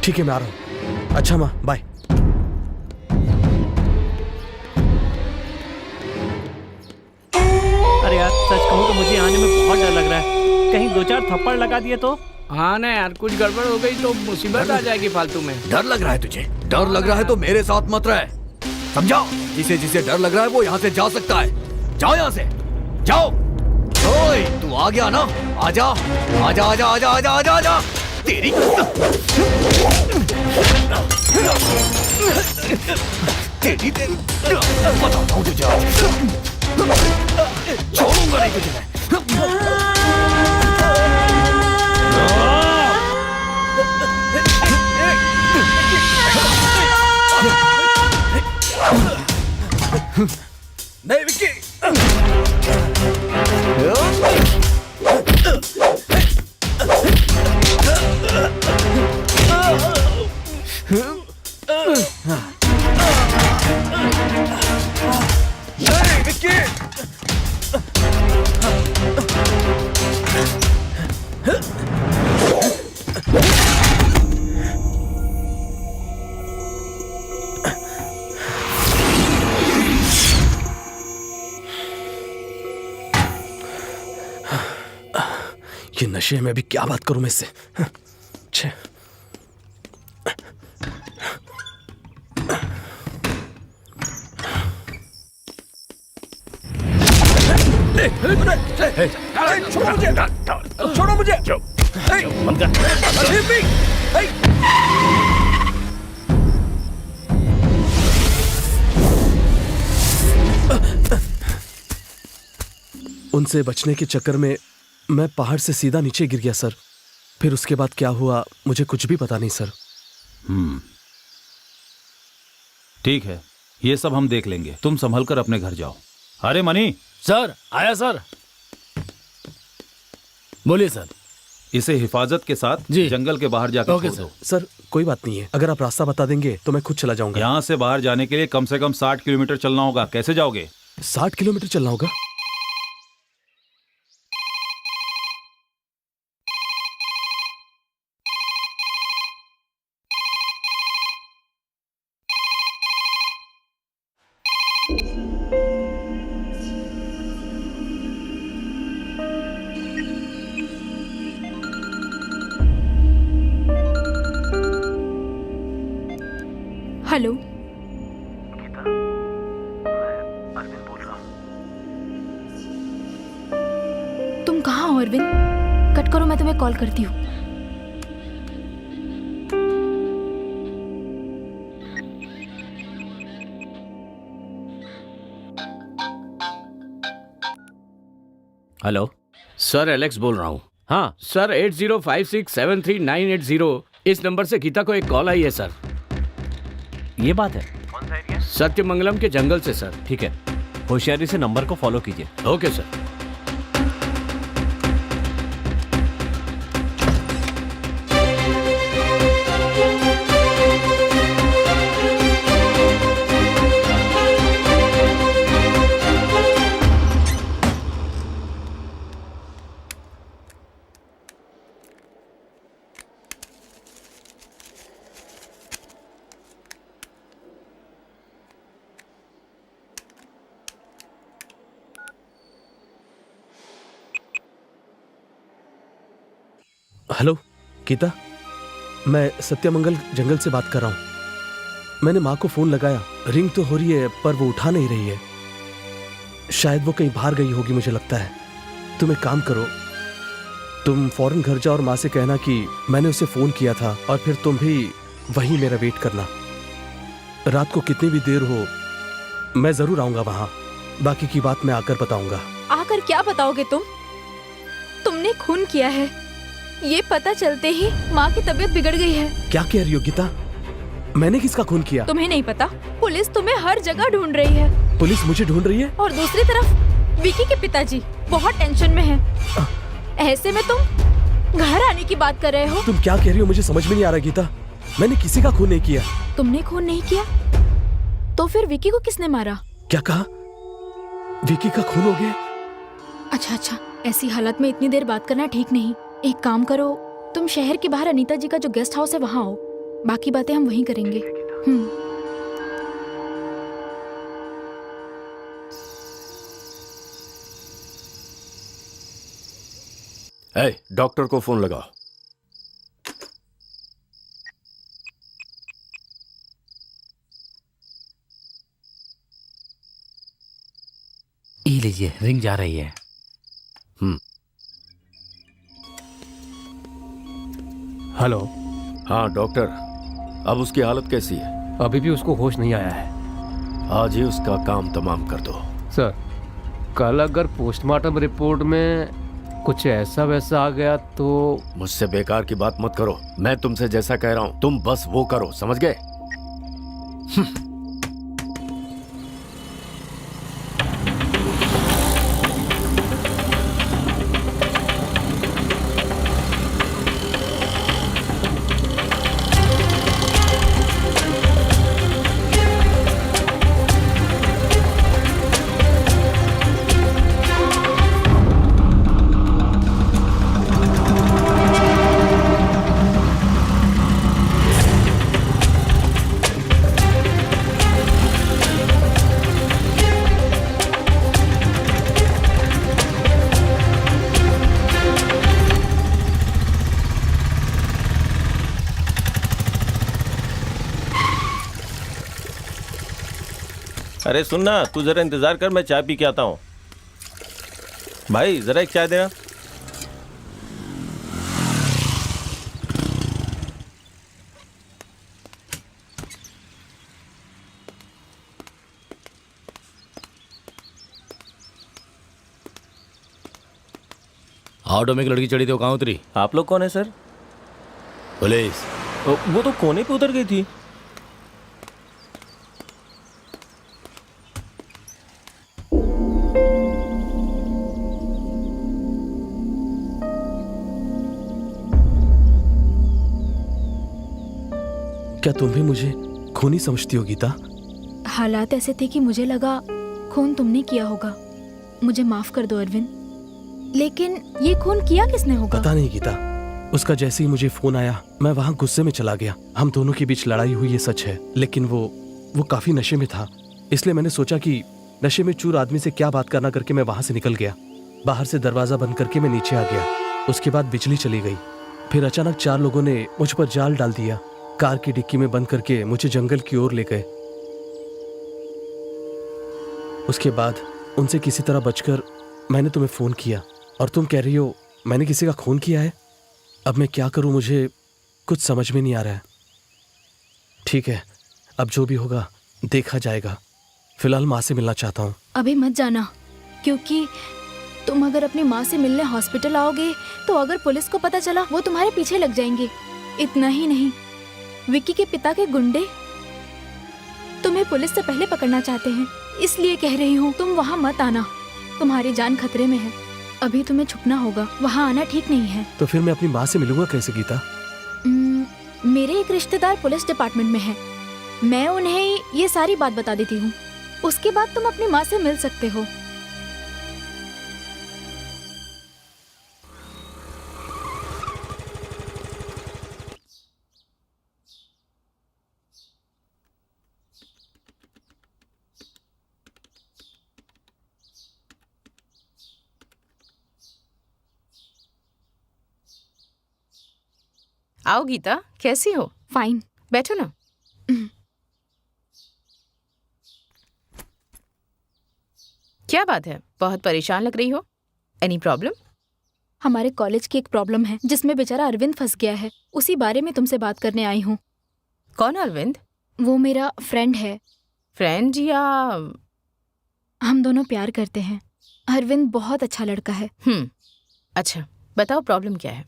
ठीक है, मैं आ रहा हूँ। अच्छा माँ, बाय। अरे यार, सच कहूँ तो मुझे आने में बहुत डर लग रहा है। कहीं 2-4 थप्पड़ लगा दिए तो? हाँ ना यार, कुछ गड़बड़ हो गई तो मुसीबत आ जाएगी फालतू में। डर लग रहा है तुझे? डर लग रहा है तो मेरे साथ मत रहे, समझा? जिसे जिसे डर लग रहा है वो यहाँ से जा सकता है। जाओ यहाँ से, जाओ। ओए, तू आ गया ना? आजा आजा आजा आजा आजा आजा आजा। तेरी तेरी तेरी बताता हूँ तुझे, छोड़ूंगा नहीं तुझे मैं। नहीं विक्की। ये नशे में भी क्या बात करूं मैं इससे? छे। छोड़ो मुझे। उनसे बचने के चक्कर में मैं पहाड़ से सीधा नीचे गिर गया सर। फिर उसके बाद क्या हुआ मुझे कुछ भी पता नहीं सर। ठीक है, ये सब हम देख लेंगे। तुम संभल कर अपने घर जाओ। अरे मनी। सर, आया सर। बोलिए सर। इसे हिफाजत के साथ जंगल के बाहर जाकर छोड़ दो। सर कोई बात नहीं है, अगर आप रास्ता बता देंगे तो मैं खुद चला जाऊंगा। यहाँ से बाहर जाने के लिए कम से कम 60 किलोमीटर चलना होगा। कैसे जाओगे? 60 किलोमीटर चलना होगा? हेलो गीता, मैं अरविंद बोल रहा हूँ। तुम कहाँ हो अरविंद? कट करो, मैं तुम्हें कॉल करती हूँ। हेलो सर, एलेक्स बोल रहा हूँ। हाँ सर, 8056733980 इस नंबर से गीता को एक कॉल आई है सर। ये बात है। कौन सा एरिया? सत्यमंगलम के जंगल से सर। ठीक है, होशियारी से नंबर को फॉलो कीजिए। Okay sir. हेलो गीता, मैं सत्यमंगल जंगल से बात कर रहा हूँ। मैंने माँ को फोन लगाया, रिंग तो हो रही है पर वो उठा नहीं रही है। शायद वो कहीं बाहर गई होगी मुझे लगता है। तुम एक काम करो, तुम फौरन घर जाओ और माँ से कहना कि मैंने उसे फोन किया था और फिर तुम भी वहीं मेरा वेट करना। रात को कितनी भी देर हो मैं जरूर आऊंगा वहां। बाकी की बात मैं आकर बताऊंगा। आकर क्या बताओगे तुम? तुमने खून किया है, ये पता चलते ही माँ की तबीयत बिगड़ गई है। क्या कह रही हो गीता? मैंने किसका खून किया? तुम्हें नहीं पता? पुलिस तुम्हें हर जगह ढूंढ रही है। पुलिस मुझे ढूंढ रही है? और दूसरी तरफ विकी के पिताजी बहुत टेंशन में हैं। ऐसे में तुम घर आने की बात कर रहे हो? तुम क्या कह रही हो मुझे समझ में नहीं आ रहा गीता। मैंने किसी का खून नहीं किया। तुमने खून नहीं किया? तो फिर विकी को किसने मारा? क्या कहा? विकी का खून हो गया? अच्छा, ऐसी हालत में इतनी देर बात करना ठीक नहीं। एक काम करो, तुम शहर के बाहर अनीता जी का जो गेस्ट हाउस है वहाँ आओ, बाकी बातें हम वहीं करेंगे। डॉक्टर को फोन लगाओ। ये लीजिए, रिंग जा रही है। हेलो। हाँ डॉक्टर, अब उसकी हालत कैसी है? अभी भी उसको होश नहीं आया है। आज ही उसका काम तमाम कर दो। सर, कल अगर पोस्टमार्टम रिपोर्ट में कुछ ऐसा वैसा आ गया तो? मुझसे बेकार की बात मत करो। मैं तुमसे जैसा कह रहा हूँ तुम बस वो करो, समझ गए? अरे सुन ना, तू जरा इंतजार कर, मैं चाय पी के आता हूँ। भाई जरा एक चाय देना। ऑटो में एक लड़की चढ़ी थी, वो कहाँ उतरी? आप लोग कौन है सर? पुलिस। वो तो कोने पे उतर गई थी। क्या तुम भी मुझे खूनी समझती हो गीता? हालात ऐसे थे कि मुझे लगा खून तुमने किया होगा। मुझे माफ कर दो अरविंद, लेकिन ये खून किया किसने होगा? पता नहीं गीता, उसका जैसे ही मुझे फोन आया मैं वहाँ गुस्से में चला गया। हम दोनों के बीच लड़ाई हुई ये सच है, लेकिन वो काफी नशे में था। इसलिए मैंने सोचा कि नशे में चूर आदमी से क्या बात करना करके मैं वहां से निकल गया। बाहर से दरवाजा बंद करके मैं नीचे आ गया। उसके बाद बिजली चली गई। फिर अचानक 4 लोगों ने मुझ पर जाल डाल दिया। कार की डिक्की में बंद करके मुझे जंगल की ओर ले गए। उसके बाद उनसे किसी तरह बचकर मैंने तुम्हें फोन किया और तुम कह रही हो मैंने किसी का खून किया है। अब मैं क्या करूं, मुझे कुछ समझ में नहीं आ रहा है। ठीक है, अब जो भी होगा देखा जाएगा। फिलहाल माँ से मिलना चाहता हूँ। अभी मत जाना, क्योंकि तुम अगर अपनी माँ से मिलने हॉस्पिटल आओगे तो अगर पुलिस को पता चला वो तुम्हारे पीछे लग जाएंगे। इतना ही नहीं, विक्की के पिता के गुंडे तुम्हें पुलिस से पहले पकड़ना चाहते हैं। इसलिए कह रही हूँ तुम वहाँ मत आना, तुम्हारी जान खतरे में है। अभी तुम्हें छुपना होगा, वहाँ आना ठीक नहीं है। तो फिर मैं अपनी माँ से मिलूंगा कैसे गीता? मेरे एक रिश्तेदार पुलिस डिपार्टमेंट में है, मैं उन्हें ये सारी बात बता देती हूँ। उसके बाद तुम अपनी माँ से मिल सकते हो। आओ गीता, कैसी हो? फाइन। बैठो ना। क्या बात है, बहुत परेशान लग रही हो? Any problem? हमारे कॉलेज की एक प्रॉब्लम है जिसमें बेचारा अरविंद फंस गया है, उसी बारे में तुमसे बात करने आई हूँ। कौन अरविंद? वो मेरा फ्रेंड है। फ्रेंड या? हम दोनों प्यार करते हैं। अरविंद बहुत अच्छा लड़का है। अच्छा, बताओ प्रॉब्लम क्या है?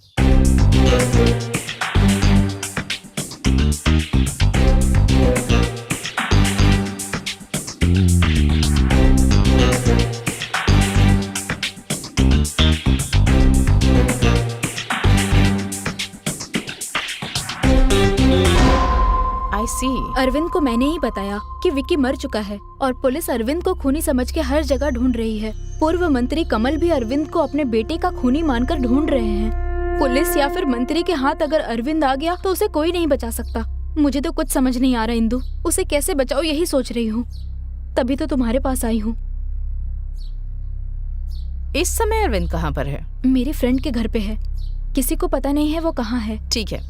अरविंद को मैंने ही बताया कि विक्की मर चुका है और पुलिस अरविंद को खूनी समझ के हर जगह ढूंढ रही है। पूर्व मंत्री कमल भी अरविंद को अपने बेटे का खूनी मानकर ढूंढ रहे हैं। पुलिस या फिर मंत्री के हाथ अगर अरविंद आ गया तो उसे कोई नहीं बचा सकता। मुझे तो कुछ समझ नहीं आ रहा इंदु, उसे कैसे बचाओ यही सोच रही हूँ, तभी तो तुम्हारे पास आई हूँ। इस समय अरविंद कहाँ पर है? मेरी फ्रेंड के घर पे है, किसी को पता नहीं है वो कहाँ है। ठीक है,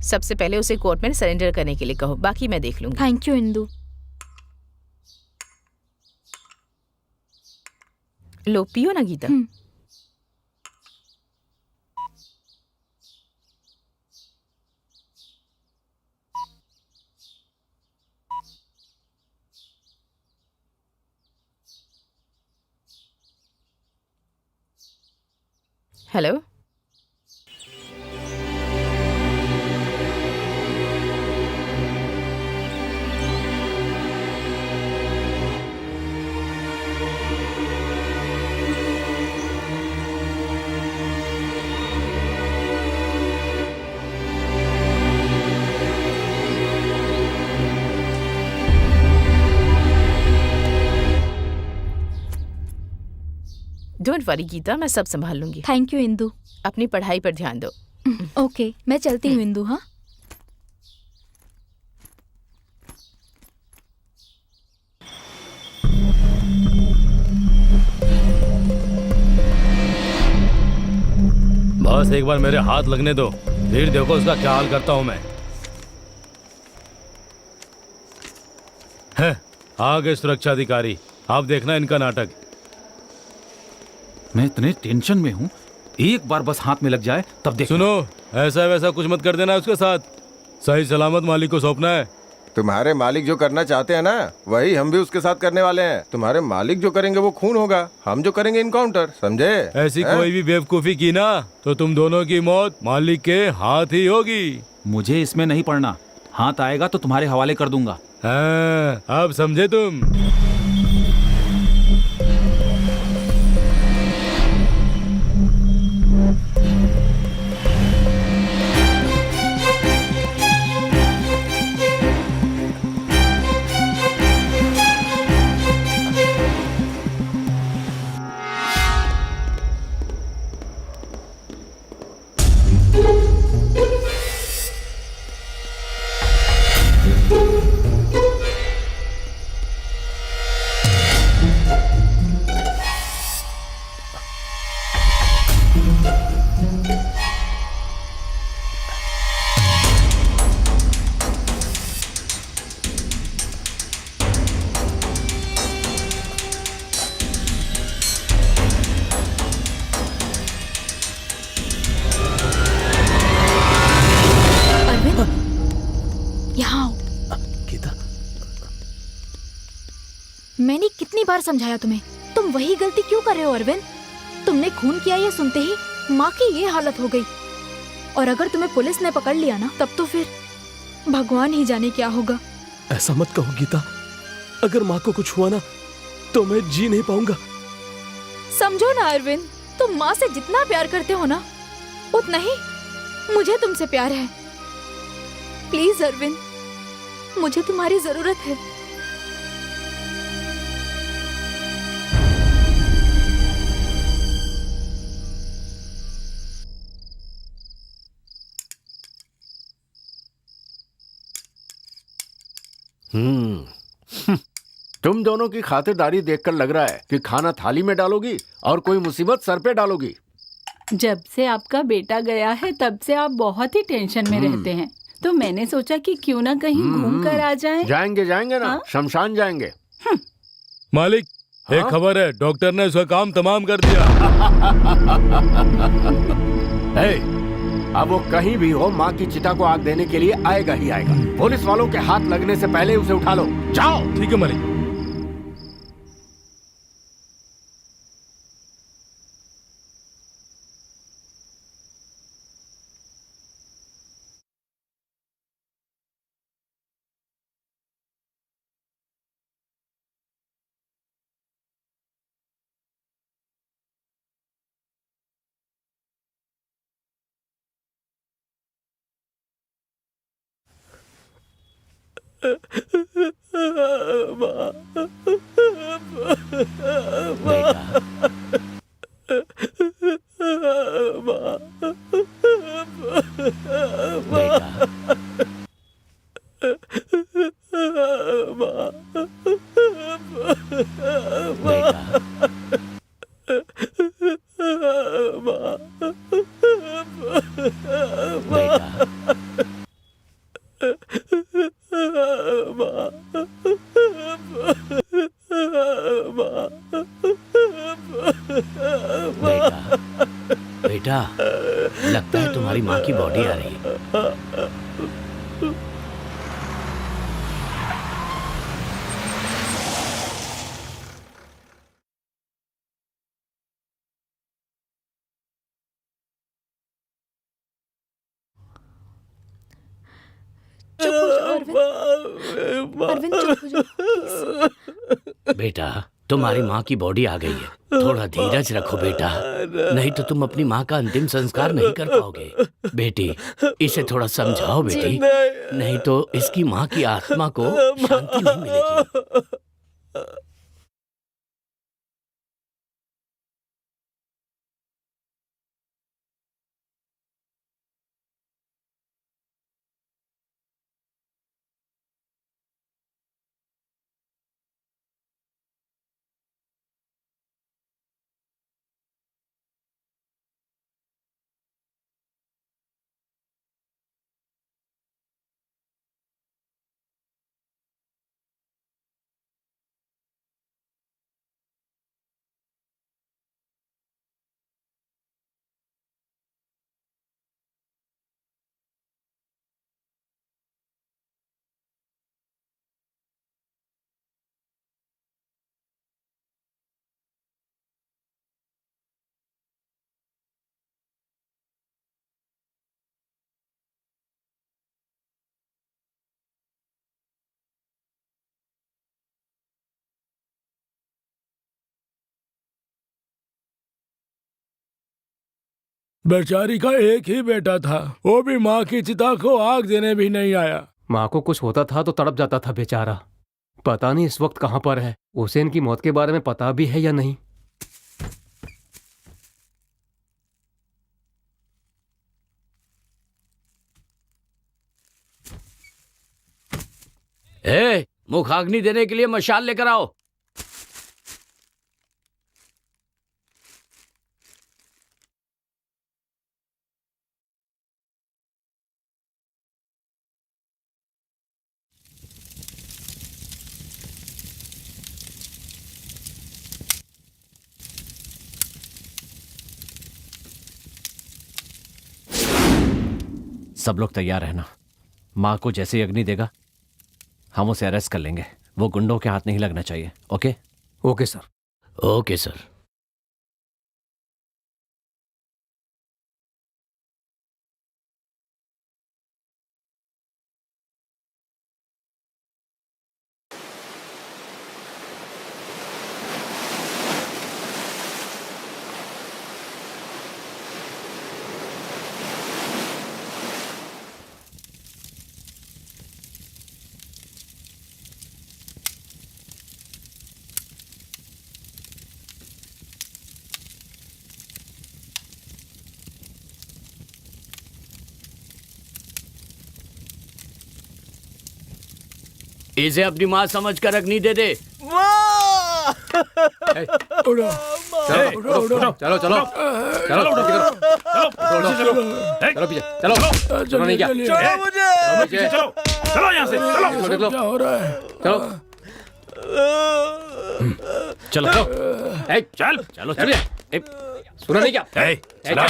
सबसे पहले उसे कोर्ट में सरेंडर करने के लिए कहो, बाकी मैं देख लूंगी। Thank you Indu. लो पियो ना Geeta. Hello, don't worry Geeta, मैं सब संभाल लूंगी। Thank you Indu. अपनी पढ़ाई पर ध्यान दो। ओके, मैं चलती हूँ इंदु। हाँ, बस एक बार मेरे हाथ लगने दो, फिर देखो उसका क्या हाल करता हूं मैं। है, आ गए सुरक्षा अधिकारी, आप देखना इनका नाटक। मैं इतने टेंशन में हूँ, एक बार बस हाथ में लग जाए तब देख। सुनो, ऐसा वैसा कुछ मत कर देना उसके साथ, सही सलामत मालिक को सौंपना है। तुम्हारे मालिक जो करना चाहते हैं ना, वही हम भी उसके साथ करने वाले हैं। तुम्हारे मालिक जो करेंगे वो खून होगा, हम जो करेंगे इनकाउंटर, समझे? ऐसी कोई भी बेवकूफी की ना तो तुम दोनों की मौत मालिक के हाथ ही होगी। मुझे इसमें नहीं पड़ना, हाथ आएगा तो तुम्हारे हवाले कर दूंगा। हाँ, अब समझे तुम? मैंने कितनी बार समझाया तुम्हें, तुम वही गलती क्यों कर रहे हो अरविंद? तुमने खून किया ये सुनते ही माँ की ये हालत हो गई, और अगर तुम्हें पुलिस ने पकड़ लिया ना तब तो फिर भगवान ही जाने क्या होगा। ऐसा मत कहो गीता, अगर माँ को कुछ हुआ ना तो मैं जी नहीं पाऊंगा। समझो ना अरविंद, तुम माँ से जितना प्यार करते हो ना उतना ही मुझे तुमसे प्यार है। प्लीज अरविंद, मुझे तुम्हारी जरूरत है। तुम दोनों की खातिरदारी देखकर लग रहा है कि खाना थाली में डालोगी और कोई मुसीबत सर पे डालोगी। जब से आपका बेटा गया है तब से आप बहुत ही टेंशन में रहते हैं, तो मैंने सोचा कि क्यों ना कहीं घूम कर आ जाएं। जाएंगे जाएंगे ना, शमशान जाएंगे। मालिक, एक खबर है, डॉक्टर ने उसका काम तमाम कर दिया। अब वो कहीं भी हो, माँ की चिता को आग देने के लिए आएगा ही आएगा। पुलिस वालों के हाथ लगने से पहले उसे उठा लो। जाओ। ठीक है मालिक। बेटा, लगता है तुम्हारी माँ की बॉडी आ रही है। अरविंद, चुप हो जाओ। बेटा, तुम्हारी माँ की बॉडी आ गई है, थोड़ा धीरज रखो बेटा, नहीं तो तुम अपनी माँ का अंतिम संस्कार नहीं कर पाओगे। बेटी, इसे थोड़ा समझाओ बेटी, नहीं तो इसकी माँ की आत्मा को शांति नहीं मिलेगी। बेचारी का एक ही बेटा था, वो भी माँ की चिता को आग देने भी नहीं आया। माँ को कुछ होता था तो तड़प जाता था बेचारा। पता नहीं इस वक्त कहाँ पर है। उसे इनकी मौत के बारे में पता भी है या नहीं। मुखाग्नि देने के लिए मशाल लेकर आओ। सब लोग तैयार रहना। माँ को जैसे ही अग्नि देगा हम उसे अरेस्ट कर लेंगे। वो गुंडों के हाथ नहीं लगना चाहिए। Okay? Okay sir. Okay sir. इसे अपनी माँ समझकर अग्नि दे दे। उड़ो चलो चलो चलो चलो चलो पीछे चलो चलो नहीं क्या चलो यहाँ से चलो। क्या हो रहा है? चलो चलो चल चलो चल सुना नहीं क्या चलो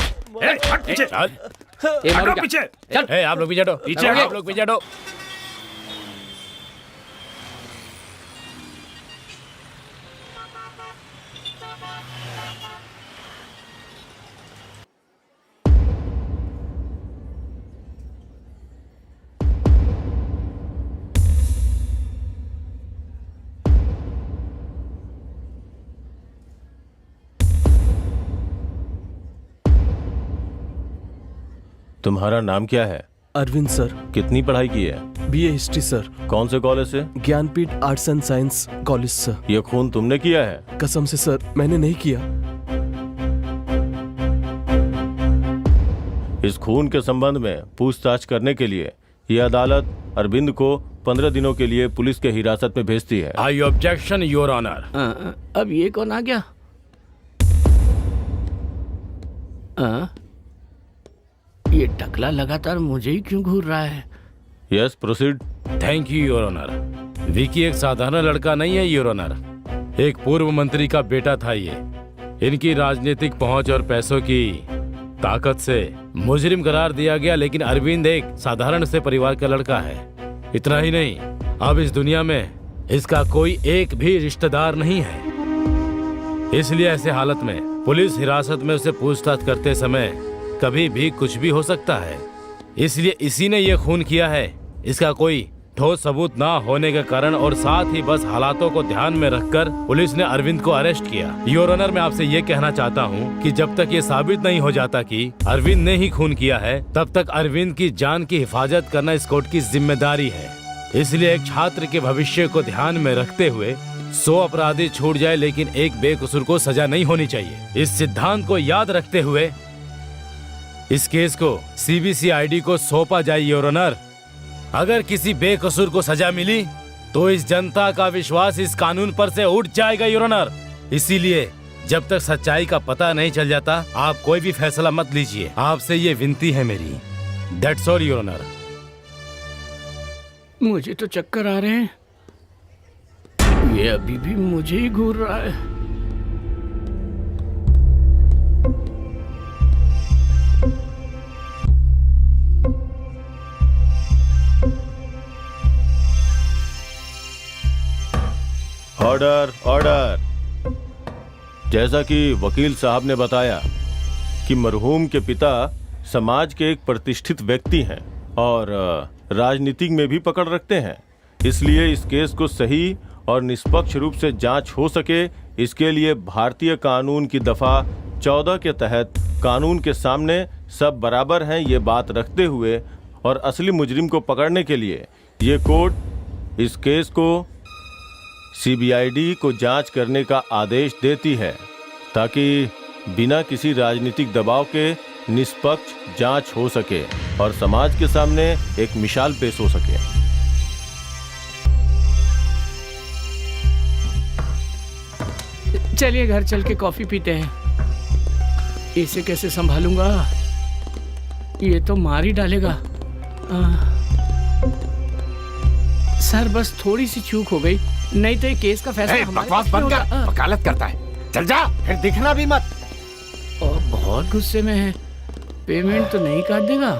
हट पीछे ये मारो क्या? पीछे चल आप लोग पीछे हटो, पीछे आप लोग पीछे हटो। तुम्हारा नाम क्या है? अरविंद सर। कितनी पढ़ाई की है? BA history sir. कौन से कॉलेज से? Jnanpith arts and science college sir. ये खून तुमने किया है? कसम से सर मैंने नहीं किया। इस खून के संबंध में पूछताछ करने के लिए यह अदालत अरविंद को 15 दिनों के लिए पुलिस के हिरासत में भेजती है। आई ऑब्जेक्शन योर ऑनर। अब ये कौन आ गया? ये टकला लगातार मुझे ही क्यों घूर रहा है? Yes proceed. Thank you your honour. Vicky एक साधारण लड़का नहीं है योर ऑनर, एक पूर्व मंत्री का बेटा था ये। इनकी राजनीतिक पहुंच और पैसों की ताकत से मुजरिम करार दिया गया, लेकिन अरविंद एक साधारण से परिवार का लड़का है। इतना ही नहीं, अब इस दुनिया में इसका कोई एक भी रिश्तेदार नहीं है। इसलिए ऐसे हालत में पुलिस हिरासत में उसे पूछताछ करते समय कभी भी कुछ भी हो सकता है। इसलिए इसी ने यह खून किया है। इसका कोई ठोस सबूत ना होने के कारण और साथ ही बस हालातों को ध्यान में रखकर पुलिस ने अरविंद को अरेस्ट किया। योर ऑनर, मैं आपसे ये कहना चाहता हूँ कि जब तक ये साबित नहीं हो जाता कि अरविंद ने ही खून किया है, तब तक अरविंद की जान की हिफाजत करना इस कोर्ट की जिम्मेदारी है। इसलिए एक छात्र के भविष्य को ध्यान में रखते हुए 100 अपराधी छूट जाए, लेकिन एक बेकसूर को सजा नहीं होनी चाहिए। इस सिद्धांत को याद रखते हुए इस केस को सीबीसीआईडी को सौंपा जाए योर ऑनर। अगर किसी बेकसूर को सजा मिली तो इस जनता का विश्वास इस कानून पर से उठ जाएगा योर ऑनर। इसीलिए जब तक सच्चाई का पता नहीं चल जाता, आप कोई भी फैसला मत लीजिए। आपसे ये विनती है मेरी। That's all your honour. मुझे तो चक्कर आ रहे हैं, ये अभी भी मुझे ही घूर रहा है। Order order. जैसा कि वकील साहब ने बताया कि मरहूम के पिता समाज के एक प्रतिष्ठित व्यक्ति हैं और राजनीतिक में भी पकड़ रखते हैं, इसलिए इस केस को सही और निष्पक्ष रूप से जांच हो सके, इसके लिए भारतीय कानून की दफा 14 के तहत कानून के सामने सब बराबर हैं ये बात रखते हुए और असली मुजरिम को पकड़ने के लिए ये कोर्ट इस केस को सीबीआईडी को जांच करने का आदेश देती है, ताकि बिना किसी राजनीतिक दबाव के निष्पक्ष जांच हो सके और समाज के सामने एक मिसाल पेश हो सके। चलिए घर चल के कॉफी पीते हैं। इसे कैसे संभालूंगा? ये तो मार ही डालेगा। सर बस थोड़ी सी चूक हो गई, नहीं तो ये केस का फैसला हमारे बकवास बंद कर, वकालत करता है। चल जा, फिर दिखना भी मत। और बहुत गुस्से में है, पेमेंट तो नहीं काट देगा।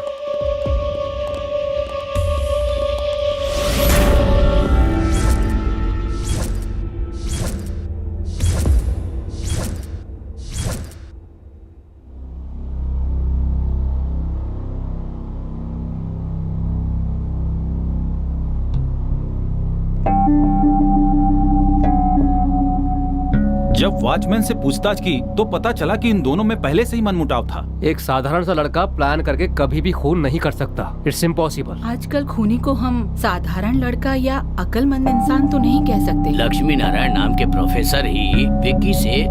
जब वॉचमैन से पूछताछ की तो पता चला कि इन दोनों में पहले से ही मनमुटाव था। एक साधारण सा लड़का प्लान करके कभी भी खून नहीं कर सकता। It's impossible. आजकल खूनी को हम साधारण लड़का या अक्लमंद इंसान तो नहीं कह सकते। लक्ष्मी नारायण नाम के प्रोफेसर ही विक्की से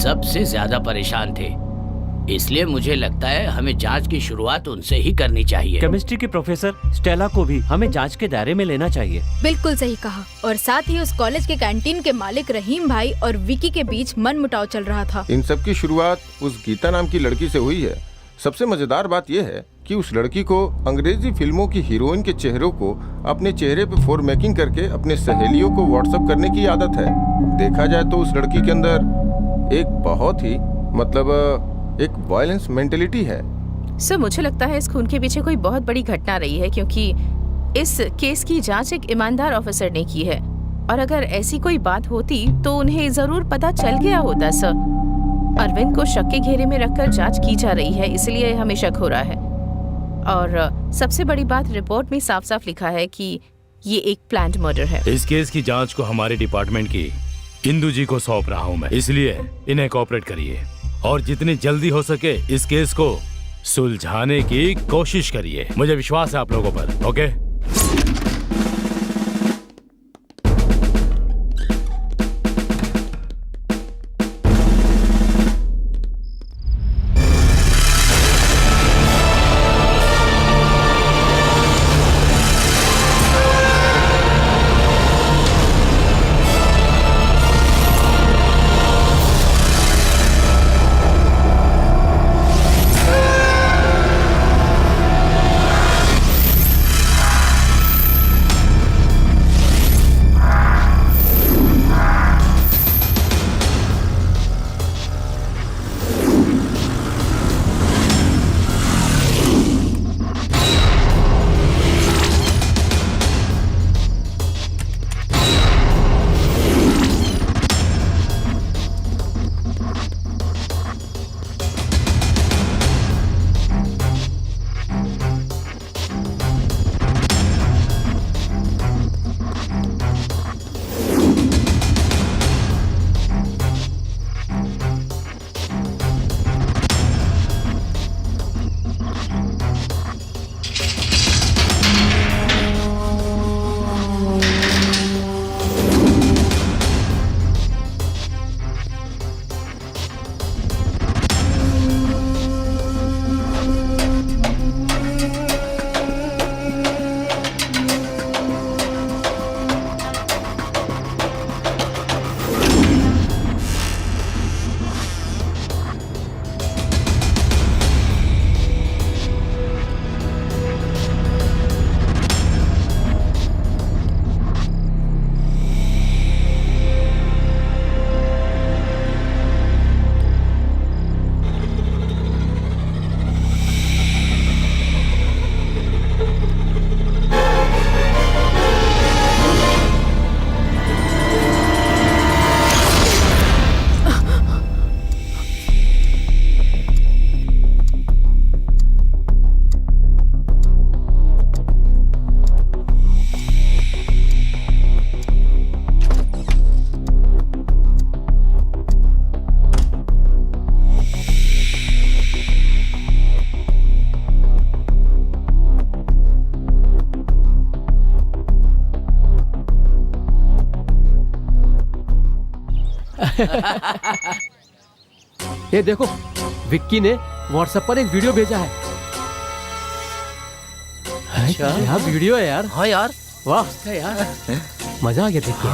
सबसे ज्यादा परेशान थे। इसलिए मुझे लगता है हमें जांच की शुरुआत उनसे ही करनी चाहिए। केमिस्ट्री की प्रोफेसर स्टेला को भी हमें जांच के दायरे में लेना चाहिए। बिल्कुल सही कहा। और साथ ही उस कॉलेज के कैंटीन के मालिक रहीम भाई और विकी के बीच मनमुटाव चल रहा था। इन सब की शुरुआत उस गीता नाम की लड़की से हुई है। सबसे मजेदार बात यह है कि उस लड़की को अंग्रेजी फिल्मों की हीरोइन के चेहरों को अपने चेहरे पे फोर मेकिंग करके अपने सहेलियों को व्हाट्सएप करने की आदत है। देखा जाए तो उस लड़की के अंदर एक बहुत ही एक वायलेंस मेंटेलिटी है। सर मुझे लगता है इस खून के पीछे कोई बहुत बड़ी घटना रही है, क्योंकि इस केस की जांच एक ईमानदार ऑफिसर ने की है, और अगर ऐसी कोई बात होती तो उन्हें जरूर पता चल गया होता। सर अरविंद को शक के घेरे में रखकर जांच की जा रही है, इसलिए हमें शक हो रहा है। और सबसे बड़ी बात, रिपोर्ट में साफ साफ लिखा है कि ये एक प्लान्ड मर्डर है। इस केस की जांच को हमारे डिपार्टमेंट की इंदु जी को सौंप रहा हूँ मैं, इसलिए इन्हें कोऑपरेट करिए और जितनी जल्दी हो सके इस केस को सुलझाने की कोशिश करिए। मुझे विश्वास है आप लोगों पर। ओके? ये देखो, विक्की ने व्हाट्सएप पर एक वीडियो भेजा है। अच्छा? यहाँ वीडियो है यार। हाँ यार, वाह यार, मजा आ गया देख के।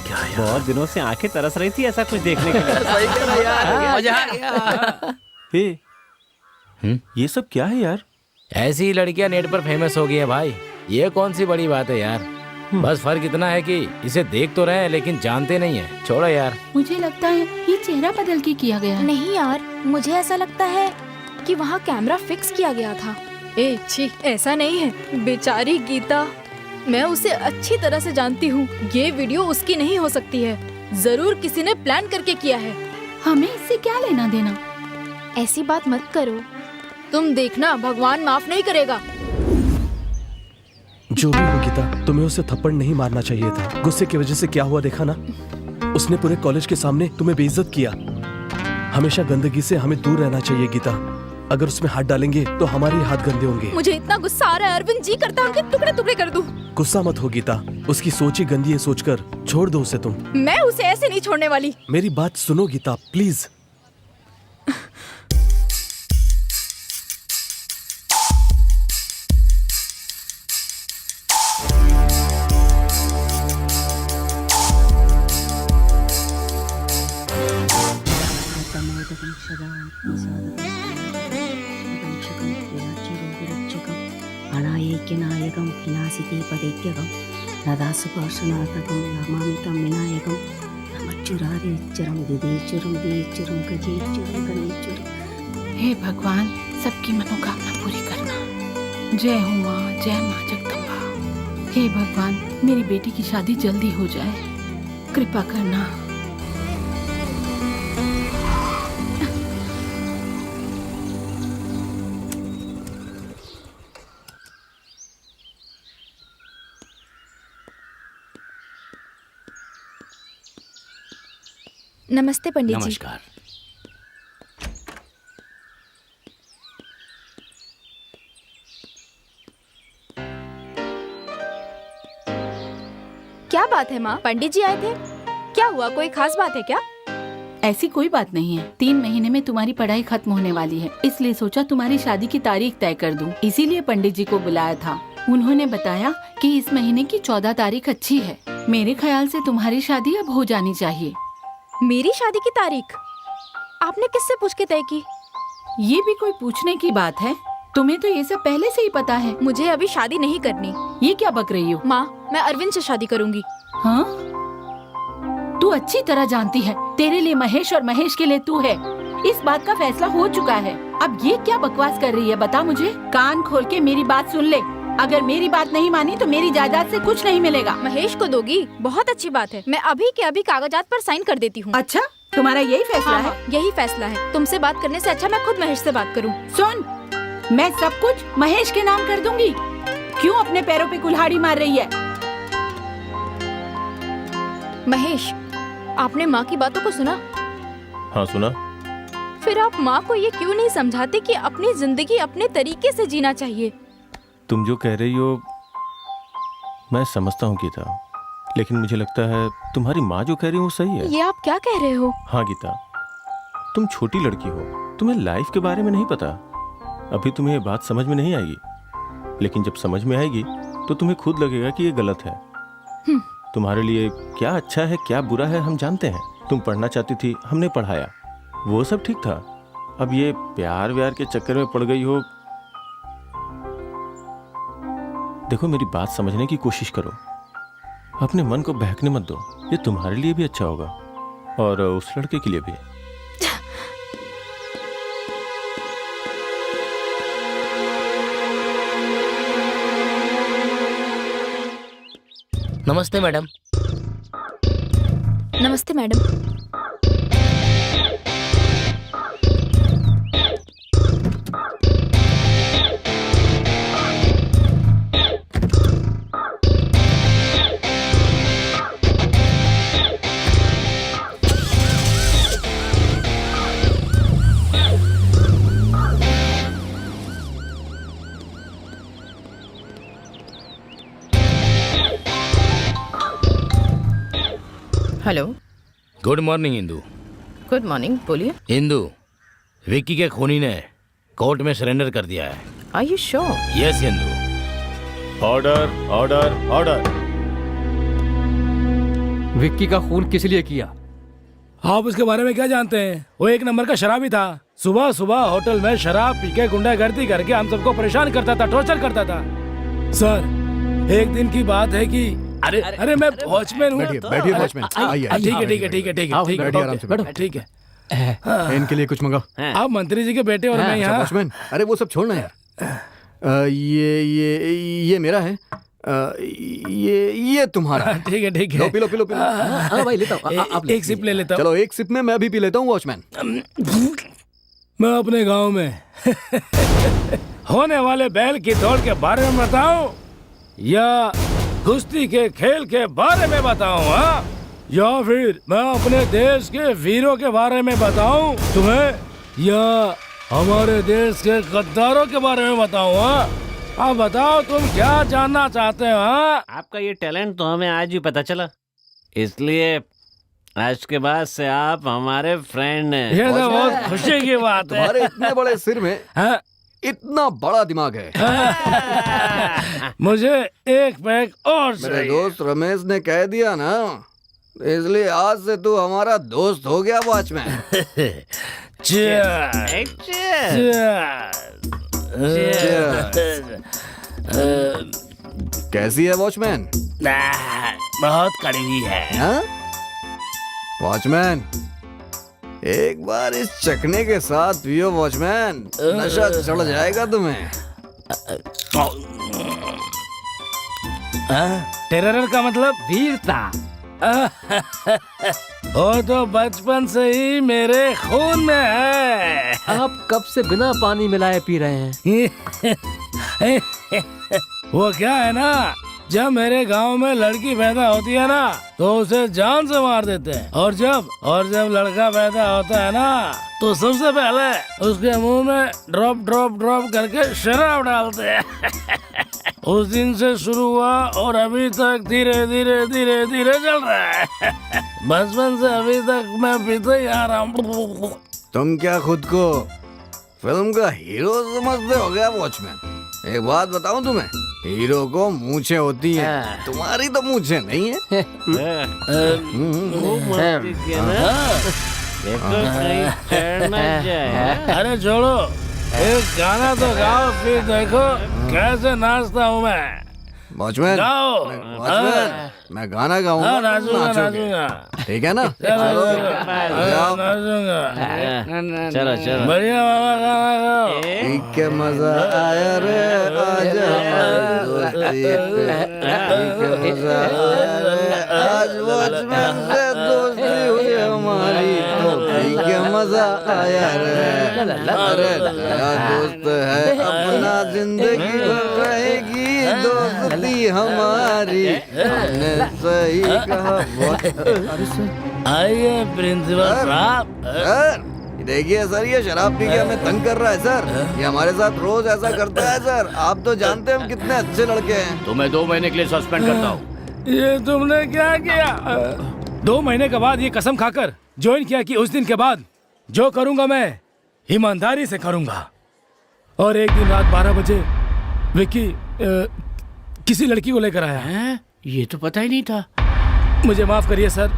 क्या यार? बहुत दिनों से आंखें तरस रही थी ऐसा कुछ देखने के लिए। सही कह रहा यार, मजा आ गया। हे, ये सब क्या है यार? ऐसी लड़कियां नेट पर फेमस हो गई हैं भाई, ये कौन सी बड़ी बात है यार। बस फर्क इतना है कि इसे देख तो रहे हैं लेकिन जानते नहीं है। छोड़ो यार। मुझे लगता है ये चेहरा बदल के किया गया है। नहीं यार, मुझे ऐसा लगता है कि वहाँ कैमरा फिक्स किया गया था। ए छी, ऐसा नहीं है। बेचारी गीता, मैं उसे अच्छी तरह से जानती हूँ। ये वीडियो उसकी नहीं हो सकती है। जरूर किसी ने प्लान करके किया है। हमें इससे क्या लेना देना? ऐसी बात मत करो, तुम देखना भगवान माफ नहीं करेगा। जो भी हो गीता, तुम्हें उसे थप्पड़ नहीं मारना चाहिए था। गुस्से की वजह से क्या हुआ देखा ना, उसने पूरे कॉलेज के सामने तुम्हें बेइज्जत किया। हमेशा गंदगी से हमें दूर रहना चाहिए गीता। अगर उसमें हाथ डालेंगे तो हमारे हाथ गंदे होंगे। मुझे इतना गुस्सा आ रहा है अरविंद जी, करता है उनके टुकड़े टुकड़े कर दूं। गुस्सा मत हो गीता, उसकी सोच ही गंदी है, सोचकर छोड़ दो उसे तुम। मैं उसे ऐसे नहीं छोड़ने वाली। मेरी बात सुनो गीता प्लीज। अनायैक्यनायकं विनाशिते पदैत्यकं नदासुपार्श्वनाथकं नमामितं विनायकं नमच्चुरादिच्चरं दिदेच्चुरं देच्चुरं गजेच्चुरं गणेच्चुरं। हे भगवान, सबकी मनोकामना पूरी करना। जय हो माँ, जय माँ जगदम्बा। हे भगवान, मेरी बेटी की शादी जल्दी हो जाए, कृपा करना। नमस्ते पंडित जी। नमस्कार। क्या बात है माँ, पंडित जी आए थे? क्या हुआ, कोई खास बात है क्या? ऐसी कोई बात नहीं है। 3 महीने में तुम्हारी पढ़ाई खत्म होने वाली है, इसलिए सोचा तुम्हारी शादी की तारीख तय कर दूं। इसीलिए पंडित जी को बुलाया था। उन्होंने बताया कि इस महीने की 14 तारीख अच्छी है। मेरे ख्याल से तुम्हारी शादी अब हो जानी चाहिए। मेरी शादी की तारीख आपने किससे पूछ के तय की? ये भी कोई पूछने की बात है? तुम्हें तो ये सब पहले से ही पता है। मुझे अभी शादी नहीं करनी। ये क्या बक रही हो? माँ, मैं अरविंद से शादी करूंगी। हाँ? तू अच्छी तरह जानती है, तेरे लिए महेश और महेश के लिए तू है। इस बात का फैसला हो चुका है। अब ये क्या बकवास कर रही है, बता मुझे। कान खोल के मेरी बात सुन ले। अगर मेरी बात नहीं मानी तो मेरी जायदाद से कुछ नहीं मिलेगा। महेश को दोगी? बहुत अच्छी बात है, मैं अभी के अभी कागजात पर साइन कर देती हूँ। अच्छा, तुम्हारा यही फैसला है? यही फैसला है। तुमसे बात करने से अच्छा मैं खुद महेश से बात करूँ। सुन, मैं सब कुछ महेश के नाम कर दूंगी। क्यों अपने पैरों पे कुल्हाड़ी मार रही है? महेश, आपने माँ की बातों को सुना? हाँ सुना। फिर आप माँ को ये क्यों नहीं समझाते कि अपनी जिंदगी अपने तरीके से जीना चाहिए? तुम जो कह रही हो मैं समझता हूँ गीता, लेकिन मुझे लगता है तुम्हारी माँ जो कह रही है वो सही है। ये आप क्या कह रहे हो? हाँ गीता, तुम छोटी लड़की हो, तुम्हें लाइफ के बारे में नहीं पता। अभी तुम्हें ये बात समझ में नहीं आएगी, लेकिन जब समझ में आएगी तो तुम्हें खुद लगेगा कि ये गलत है। तुम्हारे लिए क्या अच्छा है क्या बुरा है हम जानते हैं। तुम पढ़ना चाहती थी, हमने पढ़ाया, वो सब ठीक था। अब ये प्यार व्यार के चक्कर में पड़ गई हो। देखो मेरी बात समझने की कोशिश करो, अपने मन को बहकने मत दो। ये तुम्हारे लिए भी अच्छा होगा और उस लड़के के लिए भी। नमस्ते मैडम। नमस्ते madam. Hello. Good morning Indu. Good morning, बोलिए। इंदु, विक्की के खूनी ने कोर्ट में सरेंडर कर दिया है। Are you sure? Yes Indu. Order order order. Vicky का खून किस लिए किया? आप उसके बारे में क्या जानते हैं? वो एक नंबर का शराबी था। सुबह सुबह होटल में शराब पी के गुंडागर्दी करके हम सबको परेशान करता था, टॉर्चर करता था। सर, एक दिन की बात है कि अरे मैं वॉचमैन हूँ। बैठिए वॉचमैन, आइए। ठीक है ठीक है ठीक है ठीक है ठीक बैठिए, आराम से बैठो। है ठीक है। इनके लिए कुछ मंगाओ। आप मंत्री जी के बेटे और मैं यहाँ। वॉचमैन, अरे वो सब छोड़ना यार। ये मेरा है। ये तुम्हारा। ठीक है ठीक है। लो, P low P low P low. हाँ भाई लेता हूँ। एक सिप ले लेता हूँ। चलो एक सिप में मैं भी पी लेता हूँ वॉचमैन। मैं अपने गांव में होने वाले बैल की दौड़ के बारे में बताऊं या कुश्ती के खेल के बारे में बताऊं? हाँ, या फिर मैं अपने देश के वीरों के बारे में बताऊं तुम्हें, या हमारे देश के गद्दारों के बारे में बताऊं? हाँ, अब बताओ तुम क्या जानना चाहते हो? हाँ, आपका ये टैलेंट तो हमें आज ही पता चला, इसलिए आज के बाद से आप हमारे फ्रेंड हैं। ये तो बहुत खुशी की बात है। तुम्हारे इतने बड़े सिर में इतना बड़ा दिमाग है। मुझे एक पैक और मेरे दोस्त रमेश ने कह दिया ना, इसलिए आज से तू हमारा दोस्त हो गया वॉचमैन। कैसी है वॉचमैन? बहुत कड़वी है। हाँ? वॉचमैन, एक बार इस चखने के साथ पियो वॉचमैन, नशा चढ़ जाएगा तुम्हें। टेरर का मतलब वीरता। वो तो बचपन से ही मेरे खून में है। आप कब से बिना पानी मिलाए पी रहे हैं? वो क्या है ना, जब मेरे गांव में लड़की पैदा होती है ना तो उसे जान से मार देते हैं, और जब लड़का पैदा होता है ना तो सबसे पहले उसके मुंह में ड्रॉप ड्रॉप ड्रॉप करके शराब डालते हैं। उस दिन से शुरू हुआ और अभी तक धीरे धीरे धीरे धीरे चल रहा है। बचपन से अभी तक मैं पीते ही आ रहा हूँ। तुम क्या खुद को फिल्म का हीरो समझते हो गया वॉचमैन? एक बात बताऊं तुम्हें, हीरो को मूछें होती हैं, तुम्हारी तो मूछें नहीं है। अरे छोड़ो, एक गाना तो गाओ, फिर देखो कैसे नाचता हूँ मैं। वॉचमैन, मैं गाना गाऊंगा, हाँ, नाचूंगा नाचोगे। ठीक है ना? चलो चलो चलो बढ़िया बाबा, गाना गाओ। ठीक है, मजा आया रे, आजा हमारी दोस्ती पे। ठीक है, मजा आया रे, आज वॉचमैन से दोस्ती हुई हमारी, तो ठीक है, मजा आया रे। अरे नया दोस्त है अपना, जिंदगी भर रहेगी दोस्ती हमारी। हमने सही कहा। आइए प्रिंसिपल साहब। सर देखिए सर, ये शराब पी के हमें तंग कर रहा है सर। ये हमारे साथ रोज ऐसा करता है सर। आप तो जानते हैं हम कितने अच्छे लड़के हैं। तो मैं 2 महीने के लिए सस्पेंड करता हूँ। ये तुमने क्या किया? 2 महीने के बाद ये कसम खाकर ज्वाइन किया कि उस दिन के बाद जो करूंगा मैं ईमानदारी से करूंगा। और एक दिन रात 12 बजे विक्की किसी लड़की को लेकर आया है। ये तो पता ही नहीं था। मुझे माफ करिए सर,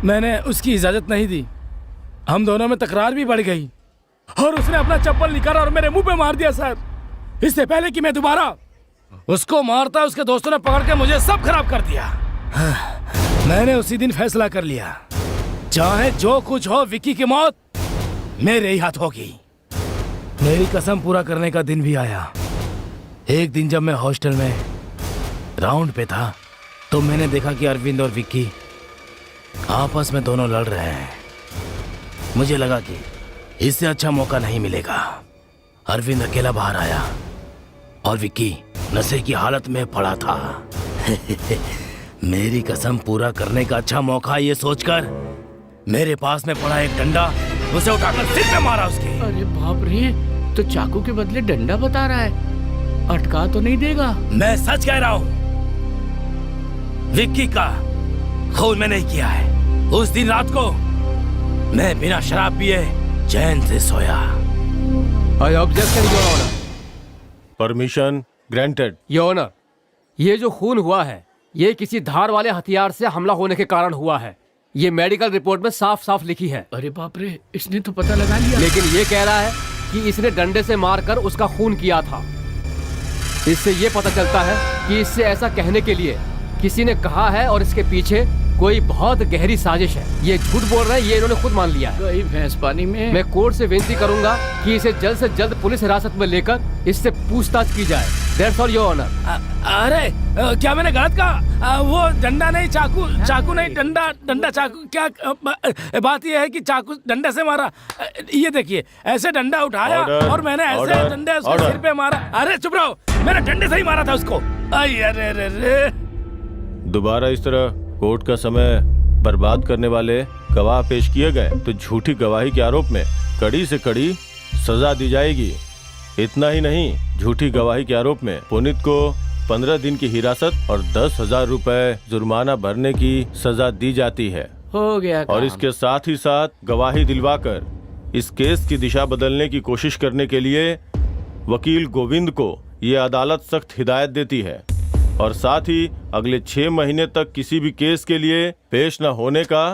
मैंने उसकी इजाजत नहीं दी। हम दोनों में तकरार भी बढ़ गई और उसने अपना चप्पल निकाला और मेरे मुंह पे मार दिया सर। इससे पहले कि मैं दोबारा उसको मारता, उसके दोस्तों ने पकड़ के मुझे सब खराब कर दिया। मैंने उसी दिन फैसला कर लिया, चाहे जो कुछ हो विक्की की मौत मेरे ही हाथ होगी। मेरी कसम पूरा करने का दिन भी आया। एक दिन जब मैं हॉस्टल में राउंड पे था तो मैंने देखा कि अरविंद और विक्की आपस में दोनों लड़ रहे हैं। मुझे लगा कि इससे अच्छा मौका नहीं मिलेगा। अरविंद अकेला बाहर आया और विक्की नशे की हालत में पड़ा था। मेरी कसम पूरा करने का अच्छा मौका ये सोचकर मेरे पास में पड़ा एक डंडा उसे उठाकर सिर पे मारा उसके। अरे बाप रे, तो चाकू के बदले डंडा बता रहा है। अटका तो नहीं देगा? मैं सच कह रहा हूँ, विक्की का खून मैंने नहीं किया है। उस दिन रात को मैं बिना शराब पिए चैन से सोया। I objection your honour. Permission granted your honour, ये जो खून हुआ है ये किसी धार वाले हथियार से हमला होने के कारण हुआ है। ये मेडिकल रिपोर्ट में साफ साफ लिखी है। अरे बाप रे, इसने तो पता लगा लिया। लेकिन ये कह रहा है कि इसने डंडे से मारकर उसका खून किया था। इससे ये पता चलता है कि इससे ऐसा कहने के लिए किसी ने कहा है और इसके पीछे कोई बहुत गहरी साजिश है। ये झूठ बोल रहे हैं, ये इन्होंने खुद मान लिया है। गई भैंस पानी में। मैं कोर्ट से विनती करूंगा कि इसे जल्द से जल्द पुलिस हिरासत में लेकर इससे पूछताछ की जाए। That's all, Your Honor. अरे क्या मैंने गलत कहा? वो डंडा नहीं, चाकू नहीं, डंडा चाकू। क्या बात ये है कि चाकू डंडे से मारा। ये देखिए, ऐसे डंडा उठाया और मैंने ऐसे डंडे उसके सिर पे मारा। अरे चुप रहो, मैंने डंडे से ही मारा था उसको। अरे दोबारा इस तरह कोर्ट का समय बर्बाद करने वाले गवाह पेश किए गए तो झूठी गवाही के आरोप में कड़ी से कड़ी सजा दी जाएगी। इतना ही नहीं, झूठी गवाही के आरोप में पुनीत को 15 दिन की हिरासत और 10,000 रुपए जुर्माना भरने की सजा दी जाती है। हो गया काम। और इसके साथ ही साथ गवाही दिलवाकर इस केस की दिशा बदलने की कोशिश करने के लिए वकील गोविंद को ये अदालत सख्त हिदायत देती है और साथ ही अगले 6 महीने तक किसी भी केस के लिए पेश न होने का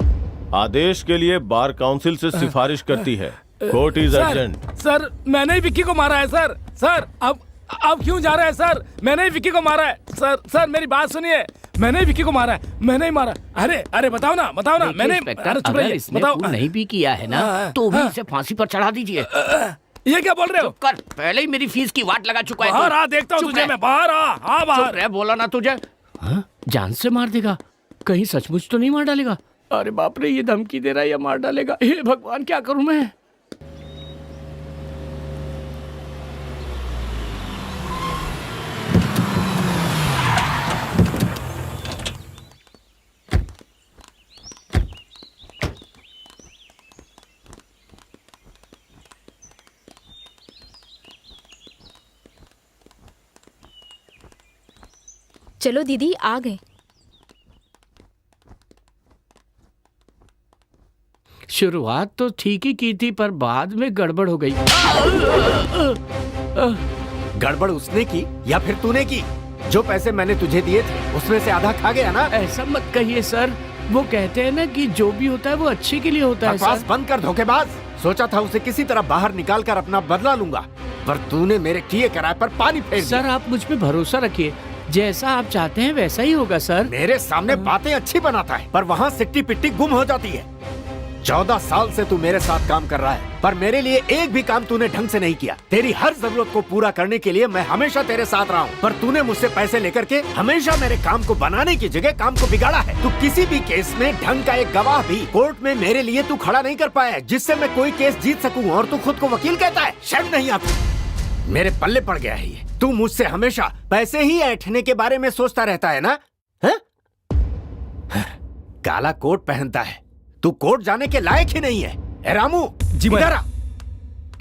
आदेश के लिए बार काउंसिल से सिफारिश करती है। Court is sir, urgent. Sir मैंने ही विक्की को मारा है सर। सर अब क्यों जा रहे हैं सर? मैंने ही विक्की को मारा है सर मेरी बात सुनिए, मैंने ही विक्की को मारा है, मैंने ही मारा। अरे बताओ ना मैंने। अरे चुप रहिए, बताओ। नहीं भी किया है ना तो भी इसे फांसी पर चढ़ा दीजिए। ये क्या बोल रहे हो? कर, पहले ही मेरी फीस की वाट लगा चुका है। बाहर आ, देखता हूँ तुझे मैं। बाहर आ। हाँ बाहर रह, बोला ना तुझे। हाँ? जान से मार देगा? कहीं सचमुच तो नहीं मार डालेगा? अरे बाप रे, ये धमकी दे रहा है या मार डालेगा? हे भगवान, क्या करूं मैं? चलो दीदी, आ गए। शुरुआत तो ठीक ही की थी पर बाद में गड़बड़ हो गई। गड़बड़ उसने की या फिर तूने की? जो पैसे मैंने तुझे दिए थे उसमें से आधा खा गया ना? ऐसा मत कहिए सर, वो कहते हैं ना कि जो भी होता है वो अच्छे के लिए होता है। बकवास बंद कर धोखेबाज। सोचा था उसे किसी तरह बाहर निकाल कर अपना बदला लूंगा, पर तूने मेरे किए कराए पर पानी फेर दिया। सर आप मुझ पे भरोसा रखिए, जैसा आप चाहते हैं वैसा ही होगा सर। मेरे सामने बातें अच्छी बनाता है पर वहाँ सिट्टी पिट्टी गुम हो जाती है। 14 साल से तू मेरे साथ काम कर रहा है पर मेरे लिए एक भी काम तूने ढंग से नहीं किया। तेरी हर जरूरत को पूरा करने के लिए मैं हमेशा तेरे साथ रहा हूँ, पर तूने मुझसे पैसे लेकर के हमेशा मेरे काम को बनाने की जगह काम को बिगाड़ा है। तू किसी भी केस में ढंग का एक गवाह भी कोर्ट में मेरे लिए तू खड़ा नहीं कर पाया जिससे मैं कोई केस जीत सकूँ, और तू खुद को वकील कहता है। शर्म नहीं आती? मेरे पल्ले पड़ गया है ये। तू मुझसे हमेशा पैसे ही ऐंठने के बारे में सोचता रहता है ना? है? काला कोट पहनता है, तू कोर्ट जाने के लायक ही नहीं है। ए रामू, इधर आ।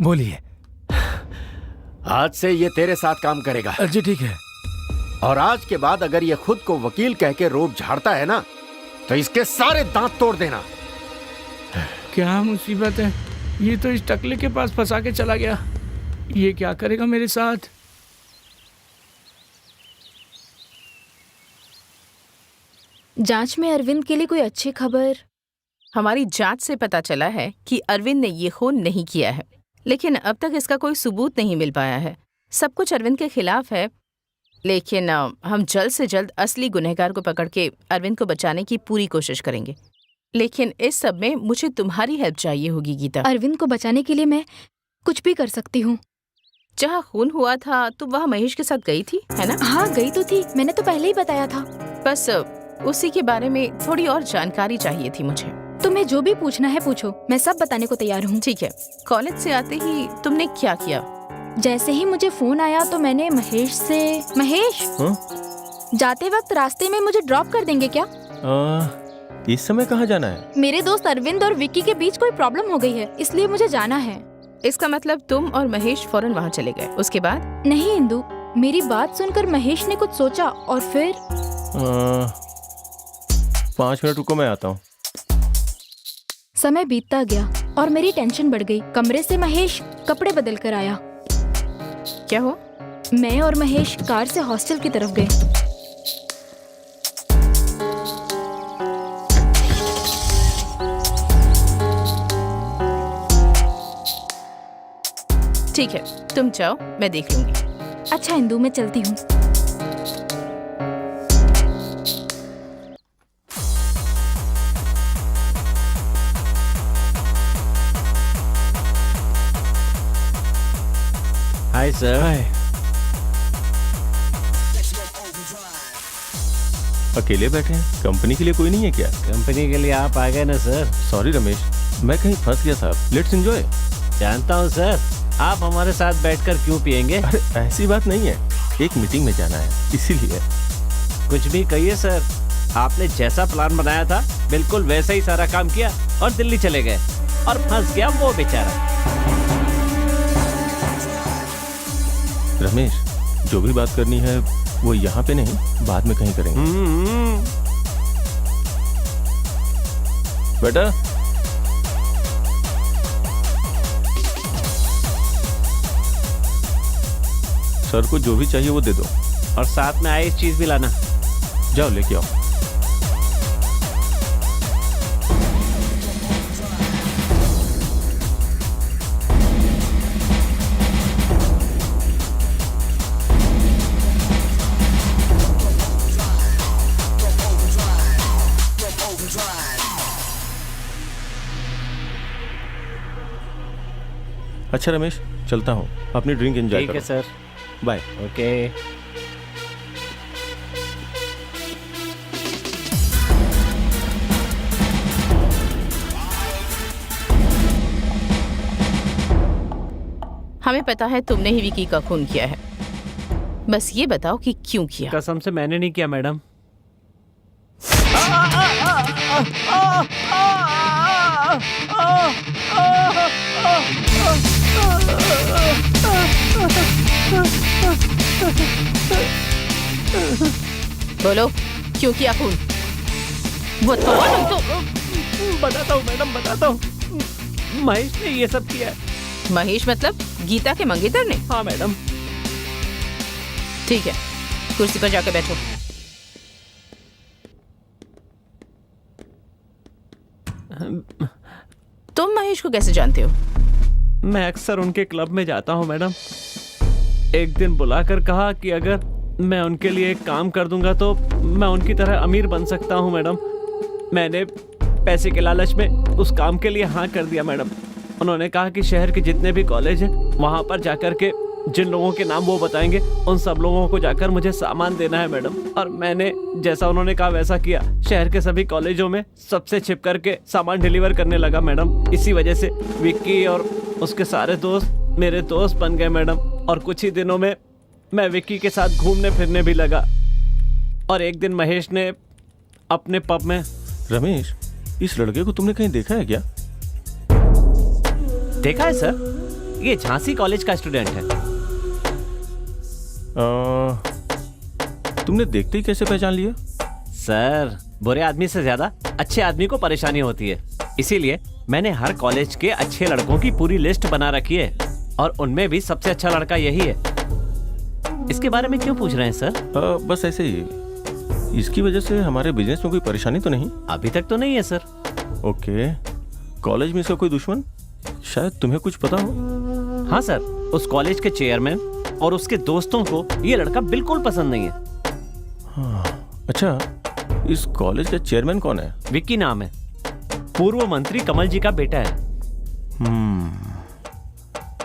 बोलिए। आज से ये तेरे साथ काम करेगा। जी ठीक है। और आज के बाद अगर ये खुद को वकील कह के रोब झाड़ता है ना तो इसके सारे दांत तोड़ देना। क्या मुसीबत है, ये तो इस टकले के पास फंसा के चला गया। ये क्या करेगा मेरे साथ? जांच में अरविंद के लिए कोई अच्छी खबर? हमारी जांच से पता चला है कि अरविंद ने ये खून नहीं किया है, लेकिन अब तक इसका कोई सबूत नहीं मिल पाया है। सब कुछ अरविंद के खिलाफ है, लेकिन हम जल्द से जल्द असली गुनहगार को पकड़ के अरविंद को बचाने की पूरी कोशिश करेंगे। लेकिन इस सब में मुझे तुम्हारी हेल्प चाहिए होगी गीता। अरविंद को बचाने के लिए मैं कुछ भी कर सकती हूँ। जहाँ खून हुआ था तुम वहाँ महेश के साथ गई थी, है ना? हाँ गई तो थी, मैंने तो पहले ही बताया था। बस उसी के बारे में थोड़ी और जानकारी चाहिए थी मुझे। तुम्हें जो भी पूछना है पूछो, मैं सब बताने को तैयार हूँ। ठीक है। कॉलेज से आते ही तुमने क्या किया? जैसे ही मुझे फोन आया तो मैंने महेश से, महेश जाते वक्त रास्ते में मुझे ड्रॉप कर देंगे क्या? इस समय कहाँ जाना है? मेरे दोस्त अरविंद और विक्की के बीच कोई प्रॉब्लम हो गई है, इसलिए मुझे जाना है। इसका मतलब तुम और महेश फौरन वहाँ चले गए। उसके बाद? नहीं इंदु, मेरी बात सुनकर महेश ने कुछ सोचा और फिर 5 मिनट रुको, मैं आता हूँ। समय बीतता गया और मेरी टेंशन बढ़ गई। कमरे से महेश कपड़े बदल कर आया। क्या हुआ? मैं और महेश कार से हॉस्टल की तरफ गए। ठीक है, तुम जाओ, मैं देख लूंगी। अच्छा इंदु, मैं चलती हूँ। Hi sir. अकेले बैठे हैं? कंपनी के लिए कोई नहीं है क्या? कंपनी के लिए आप आ गए ना सर। सॉरी रमेश, मैं कहीं फंस गया था। Let's enjoy. जानता हूँ सर, आप हमारे साथ बैठकर क्यों पियेंगे? अरे ऐसी बात नहीं है, एक मीटिंग में जाना है इसीलिए। कुछ भी कहिए सर, आपने जैसा प्लान बनाया था बिल्कुल वैसा ही सारा काम किया और दिल्ली चले गए और फंस गया वो बेचारा। रमेश, जो भी बात करनी है वो यहाँ पे नहीं, बाद में कहीं करेंगे। बेटा, सर को जो भी चाहिए वो दे दो और साथ में आइस चीज भी लाना। जाओ लेके आओ। अच्छा रमेश, चलता हूँ, अपनी ड्रिंक एंजॉय ठीक करो। है सर। बाय। ओके। हमें पता है तुमने ही विकी का खून किया है, बस ये बताओ कि क्यों किया। कसम से मैंने नहीं किया मैडम। बोलो क्यों किया खून? वो तो बताता हूँ मैडम, बताता हूँ। महेश ने ये सब किया है। महेश मतलब गीता के मंगेतर ने? हाँ मैडम। ठीक है, कुर्सी पर जाकर बैठो। तुम महेश को कैसे जानते हो? मैं अक्सर उनके क्लब में जाता हूँ मैडम। एक दिन बुलाकर कहा कि अगर मैं उनके लिए एक काम कर दूंगा तो मैं उनकी तरह अमीर बन सकता हूँ मैडम। मैंने पैसे के लालच में उस काम के लिए हाँ कर दिया मैडम। उन्होंने कहा कि शहर के जितने भी कॉलेज हैं वहाँ पर जाकर के जिन लोगों के नाम वो बताएंगे उन सब लोगों को जाकर मुझे सामान देना है मैडम। और मैंने जैसा उन्होंने कहा वैसा किया। शहर के सभी कॉलेजों में सबसे छिप करके सामान डिलीवर करने लगा मैडम। इसी वजह से विक्की और उसके सारे दोस्त मेरे दोस्त बन गए मैडम। और कुछ ही दिनों में मैं विक्की के साथ घूमने फिरने भी लगा। और एक दिन महेश ने अपने पब में। रमेश, इस लड़के को तुमने कहीं देखा है क्या? देखा है सर, ये झांसी कॉलेज का स्टूडेंट है। तुमने देखते ही कैसे पहचान लिया? सर, बुरे आदमी से ज्यादा अच्छे आदमी को परेशानी होती है, इसीलिए मैंने हर कॉलेज के अच्छे लड़कों की पूरी लिस्ट बना रखी है और उनमें भी सबसे अच्छा लड़का यही है। इसके बारे में क्यों पूछ रहे हैं सर? बस ऐसे ही। इसकी वजह से हमारे बिजनेस में कोई परेशानी तो नहीं? अभी तक तो नहीं है सर। ओके। कॉलेज में इसका कोई दुश्मन? शायद तुम्हें कुछ पता हो। हाँ सर, उस कॉलेज के चेयरमैन और उसके दोस्तों को ये लड़का बिल्कुल पसंद नहीं है। हाँ, अच्छा, इस कॉलेज का चेयरमैन कौन है? विक्की नाम है, पूर्व मंत्री कमल जी का बेटा है।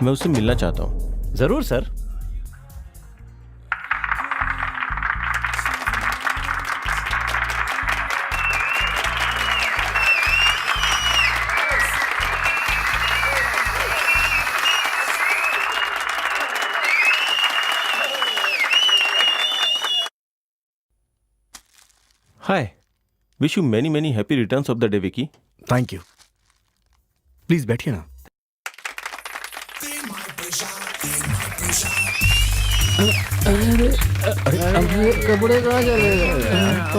मैं उससे मिलना चाहता हूँ। जरूर sir. Hi, wish you many many happy returns of the day Vicky. Thank you. Please बैठिए ना। कपड़े कहाँ चले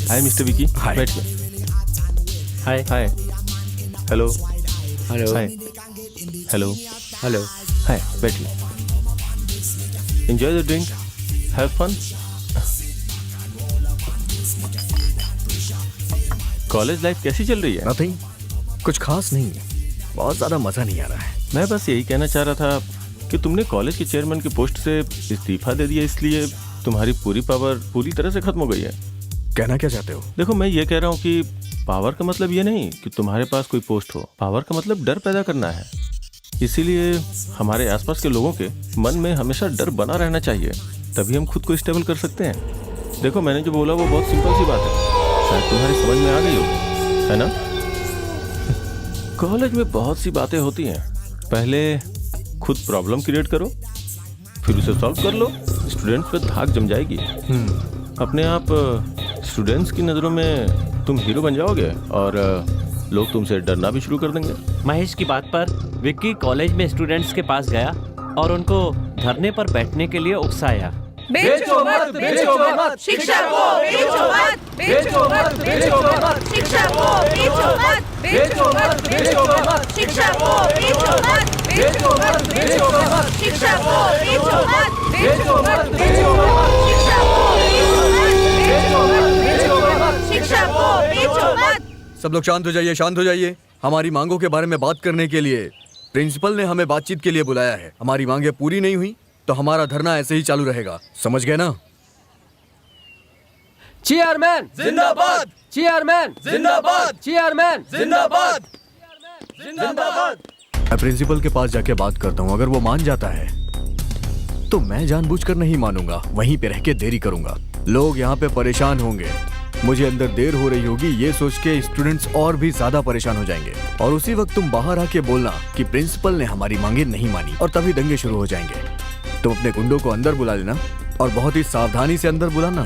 हाय मिस्टर विकी, बैठिए। Hi. Hi. Hello. Hello. Hi. Hello. Hello. Hi, बैठिए। Enjoy the drink, have fun. College life कैसी चल रही है? नथिंग, कुछ खास नहीं है, बहुत ज्यादा मजा नहीं आ रहा है। मैं बस यही कहना चाह रहा था कि तुमने कॉलेज के चेयरमैन की पोस्ट से इस्तीफा दे दिया, इसलिए तुम्हारी पूरी पावर पूरी तरह से खत्म हो गई है। कहना क्या चाहते हो? देखो, मैं ये कह रहा हूँ कि पावर का मतलब ये नहीं कि तुम्हारे पास कोई पोस्ट हो। पावर का मतलब डर पैदा करना है। इसीलिए हमारे आसपास के लोगों के मन में हमेशा डर बना रहना चाहिए, तभी हम खुद को स्टेबल कर सकते हैं। देखो, मैंने जो बोला वो बहुत सिंपल सी बात है, शायद तुम्हारी समझ में आ गई हो, है ना? कॉलेज में बहुत सी बातें होती हैं। पहले खुद प्रॉब्लम क्रिएट करो, फिर उसे सॉल्व कर लो, स्टूडेंट्स पे धाक जम जाएगी। अपने आप स्टूडेंट्स की नज़रों में तुम हीरो बन जाओगे और लोग तुमसे डरना भी शुरू कर देंगे। महेश की बात पर विक्की कॉलेज में स्टूडेंट्स के पास गया और उनको धरने पर बैठने के लिए उकसाया। बेचो मत, बेचो मत, शिक्षा को बेचो मत, बेचो मत, बेचो मत, शिक्षा को बेचो मत, बेचो मत, बेचो मत, शिक्षा को बेचो मत, बेचो मत, बेचो मत, शिक्षा को बेचो मत, बेचो मत, बेचो मत, शिक्षा को बेचो मत, बेचो मत, बेचो मत, शिक्षा को बेचो मत। सब लोग शांत हो जाइए, शांत हो जाइए। हमारी मांगों के बारे में बात करने के लिए प्रिंसिपल ने हमें बातचीत के लिए बुलाया है। हमारी मांगे पूरी नहीं हुई तो हमारा धरना ऐसे ही चालू रहेगा, समझ गए ना? चेयरमैन जिंदाबाद, चेयरमैन जिंदाबाद, चेयरमैन जिंदाबाद, जिंदाबाद। मैं प्रिंसिपल के पास जाके बात करता हूँ। अगर वो मान जाता है तो मैं जानबूझकर नहीं मानूंगा, वहीं पे रह के देरी करूंगा। लोग यहाँ पे परेशान होंगे, मुझे अंदर देर हो रही होगी, ये सोच के स्टूडेंट्स और भी ज्यादा परेशान हो जाएंगे। और उसी वक्त तुम बाहर आके बोलना कि प्रिंसिपल ने हमारी मांगे नहीं मानी, और तभी दंगे शुरू हो जाएंगे। तुम अपने गुंडों को अंदर बुला लेना और बहुत ही सावधानी से अंदर बुलाना।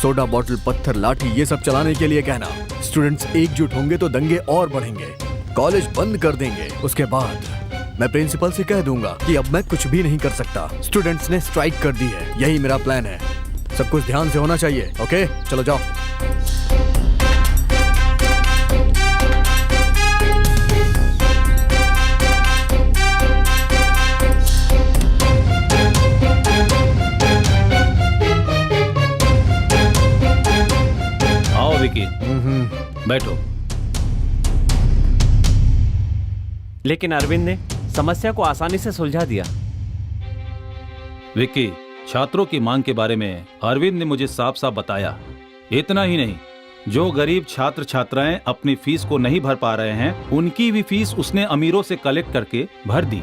सोडा बॉटल, पत्थर, लाठी ये सब चलाने के लिए कहना। स्टूडेंट्स एकजुट होंगे तो दंगे और बढ़ेंगे, कॉलेज बंद कर देंगे। उसके बाद मैं प्रिंसिपल से कह दूंगा कि अब मैं कुछ भी नहीं कर सकता, स्टूडेंट्स ने स्ट्राइक कर दी है। यही मेरा प्लान है। सब कुछ ध्यान से होना चाहिए। ओके, चलो जाओ। आओ विकी, बैठो। लेकिन अरविंद ने समस्या को आसानी से सुलझा दिया। विक्की, छात्रों की मांग के बारे में अरविंद ने मुझे साफ साफ बताया। इतना ही नहीं, जो गरीब छात्र छात्राएं अपनी फीस को नहीं भर पा रहे हैं, उनकी भी फीस उसने अमीरों से कलेक्ट करके भर दी।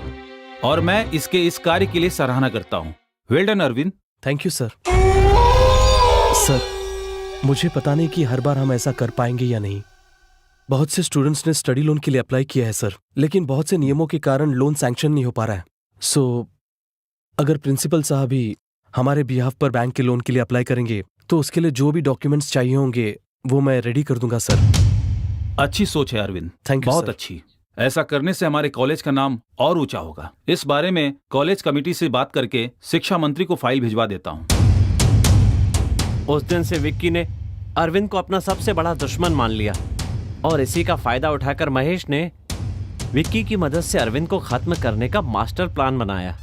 और मैं इसके इस कार्य के लिए सराहना करता हूँ। Well done Arvind. Thank you sir. Sir, मुझे पता नहीं कि हर बार हम ऐसा कर पाएंगे या नहीं। बहुत से स्टूडेंट्स ने स्टडी लोन के लिए अप्लाई किया है सर, लेकिन बहुत से नियमों के कारण लोन सैंक्शन नहीं हो पा रहा है। सो अगर प्रिंसिपल साहब ही हमारे बिहाफ पर बैंक के लोन के लिए अप्लाई करेंगे तो उसके लिए जो भी डॉक्यूमेंट्स चाहिए होंगे वो मैं रेडी कर दूंगा सर। अच्छी सोच है अरविंद, थैंक यू बहुत सर। अच्छी। ऐसा करने से हमारे कॉलेज का नाम और ऊंचा होगा। इस बारे में कॉलेज कमेटी से बात करके शिक्षा मंत्री को फाइल भिजवा देता हूँ। उस दिन से विक्की ने अरविंद को अपना सबसे बड़ा दुश्मन मान लिया और इसी का फायदा उठाकर महेश ने विक्की की मदद से अरविंद को खत्म करने का मास्टर प्लान बनाया।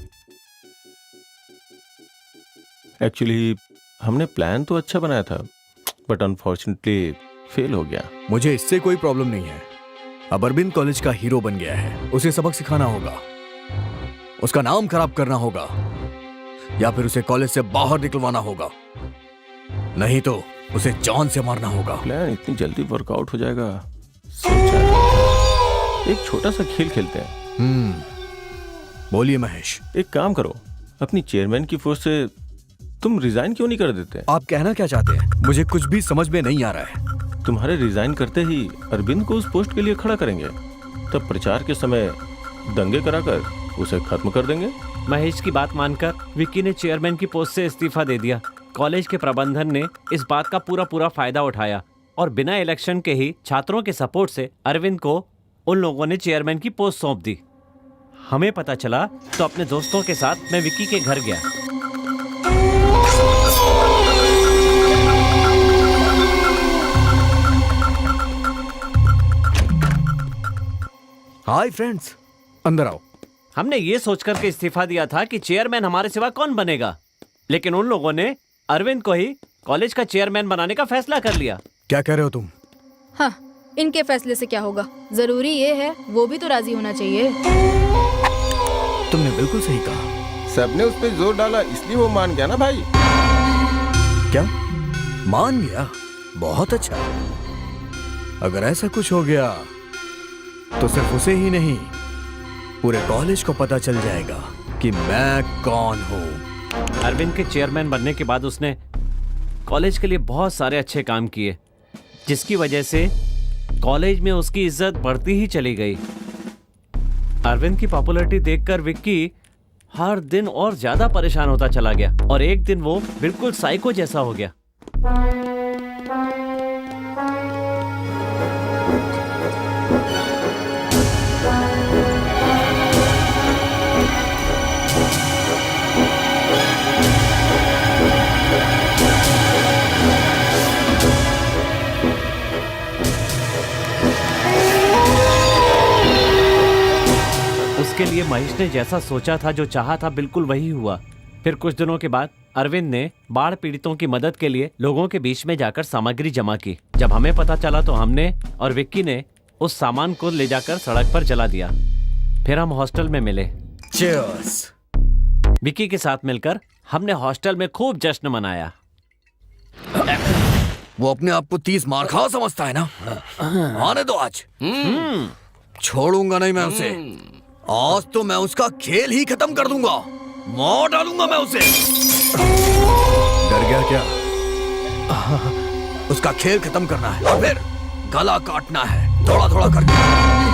एक्चुअली हमने प्लान तो अच्छा बनाया था, बट अनफॉर्चुनेटली फेल हो गया। मुझे इससे कोई प्रॉब्लम नहीं है। अब अरविंद कॉलेज का हीरो बन गया है, उसे सबक सिखाना होगा, उसका नाम खराब करना होगा, या फिर उसे कॉलेज से बाहर निकलवाना होगा, नहीं तो उसे जान से मारना होगा। प्लान इतनी जल्दी वर्कआउट हो जाएगा सोचा नहीं। एक छोटा सा खेल खेलते हैं। बोलिए महेश। एक काम करो, अपनी चेयरमैन की पोस्ट से तुम रिजाइन क्यों नहीं कर देते? आप कहना क्या चाहते हैं? मुझे कुछ भी समझ में नहीं आ रहा है। तुम्हारे रिजाइन करते ही अरविंद को उस पोस्ट के लिए खड़ा करेंगे, तब प्रचार के समय दंगे कराकर उसे खत्म कर देंगे। महेश की बात मानकर विक्की ने चेयरमैन की पोस्ट से इस्तीफा दे दिया। कॉलेज के प्रबंधन ने इस बात का पूरा फायदा उठाया और बिना इलेक्शन के ही छात्रों के सपोर्ट से अरविंद को उन लोगों ने चेयरमैन की पोस्ट सौंप दी। हमें पता चला तो अपने दोस्तों के साथ मैं विक्की के घर गया। हाय फ्रेंड्स, अंदर आओ। हमने ये सोचकर के इस्तीफा दिया था कि चेयरमैन हमारे सिवा कौन बनेगा, लेकिन उन लोगों ने अरविंद को ही कॉलेज का चेयरमैन बनाने का फैसला कर लिया। क्या कह रहे हो तुम? हाँ, इनके फैसले से क्या होगा, जरूरी ये है वो भी तो राजी होना चाहिए। तुमने बिल्कुल सही कहा। सबने उस पर जोर डाला इसलिए वो मान गया ना भाई। क्या मान गया? बहुत अच्छा। अगर ऐसा कुछ हो गया तो सिर्फ उसे ही नहीं, पूरे कॉलेज को पता चल जाएगा कि मैं कौन हूँ। अरविंद के चेयरमैन बनने के बाद उसने कॉलेज के लिए बहुत सारे अच्छे काम किए, जिसकी वजह से कॉलेज में उसकी इज्जत बढ़ती ही चली गई। अरविंद की पॉपुलैरिटी देखकर विक्की हर दिन और ज्यादा परेशान होता चला गया और एक दिन वो बिल्कुल साइको जैसा हो गया। उसके लिए महेश ने जैसा सोचा था, जो चाहा था, बिल्कुल वही हुआ। फिर कुछ दिनों के बाद अरविंद ने बाढ़ पीड़ितों की मदद के लिए लोगों के बीच में जाकर सामग्री जमा की। जब हमें पता चला तो हमने और विक्की ने उस सामान को ले जाकर सड़क पर जला दिया। फिर हम हॉस्टल में मिले। Cheers! विकी के साथ मिलकर हमने हॉस्टल में खूब जश्न मनाया। वो अपने आप को 30 मार खा समझता है ना? आने दो आज। छोड़ूंगा नहीं मैं उसे। आज तो मैं उसका खेल ही खत्म कर दूंगा। मार डालूंगा मैं उसे। डर गया क्या? उसका खेल खत्म करना है और फिर गला काटना है, थोड़ा थोड़ा करके।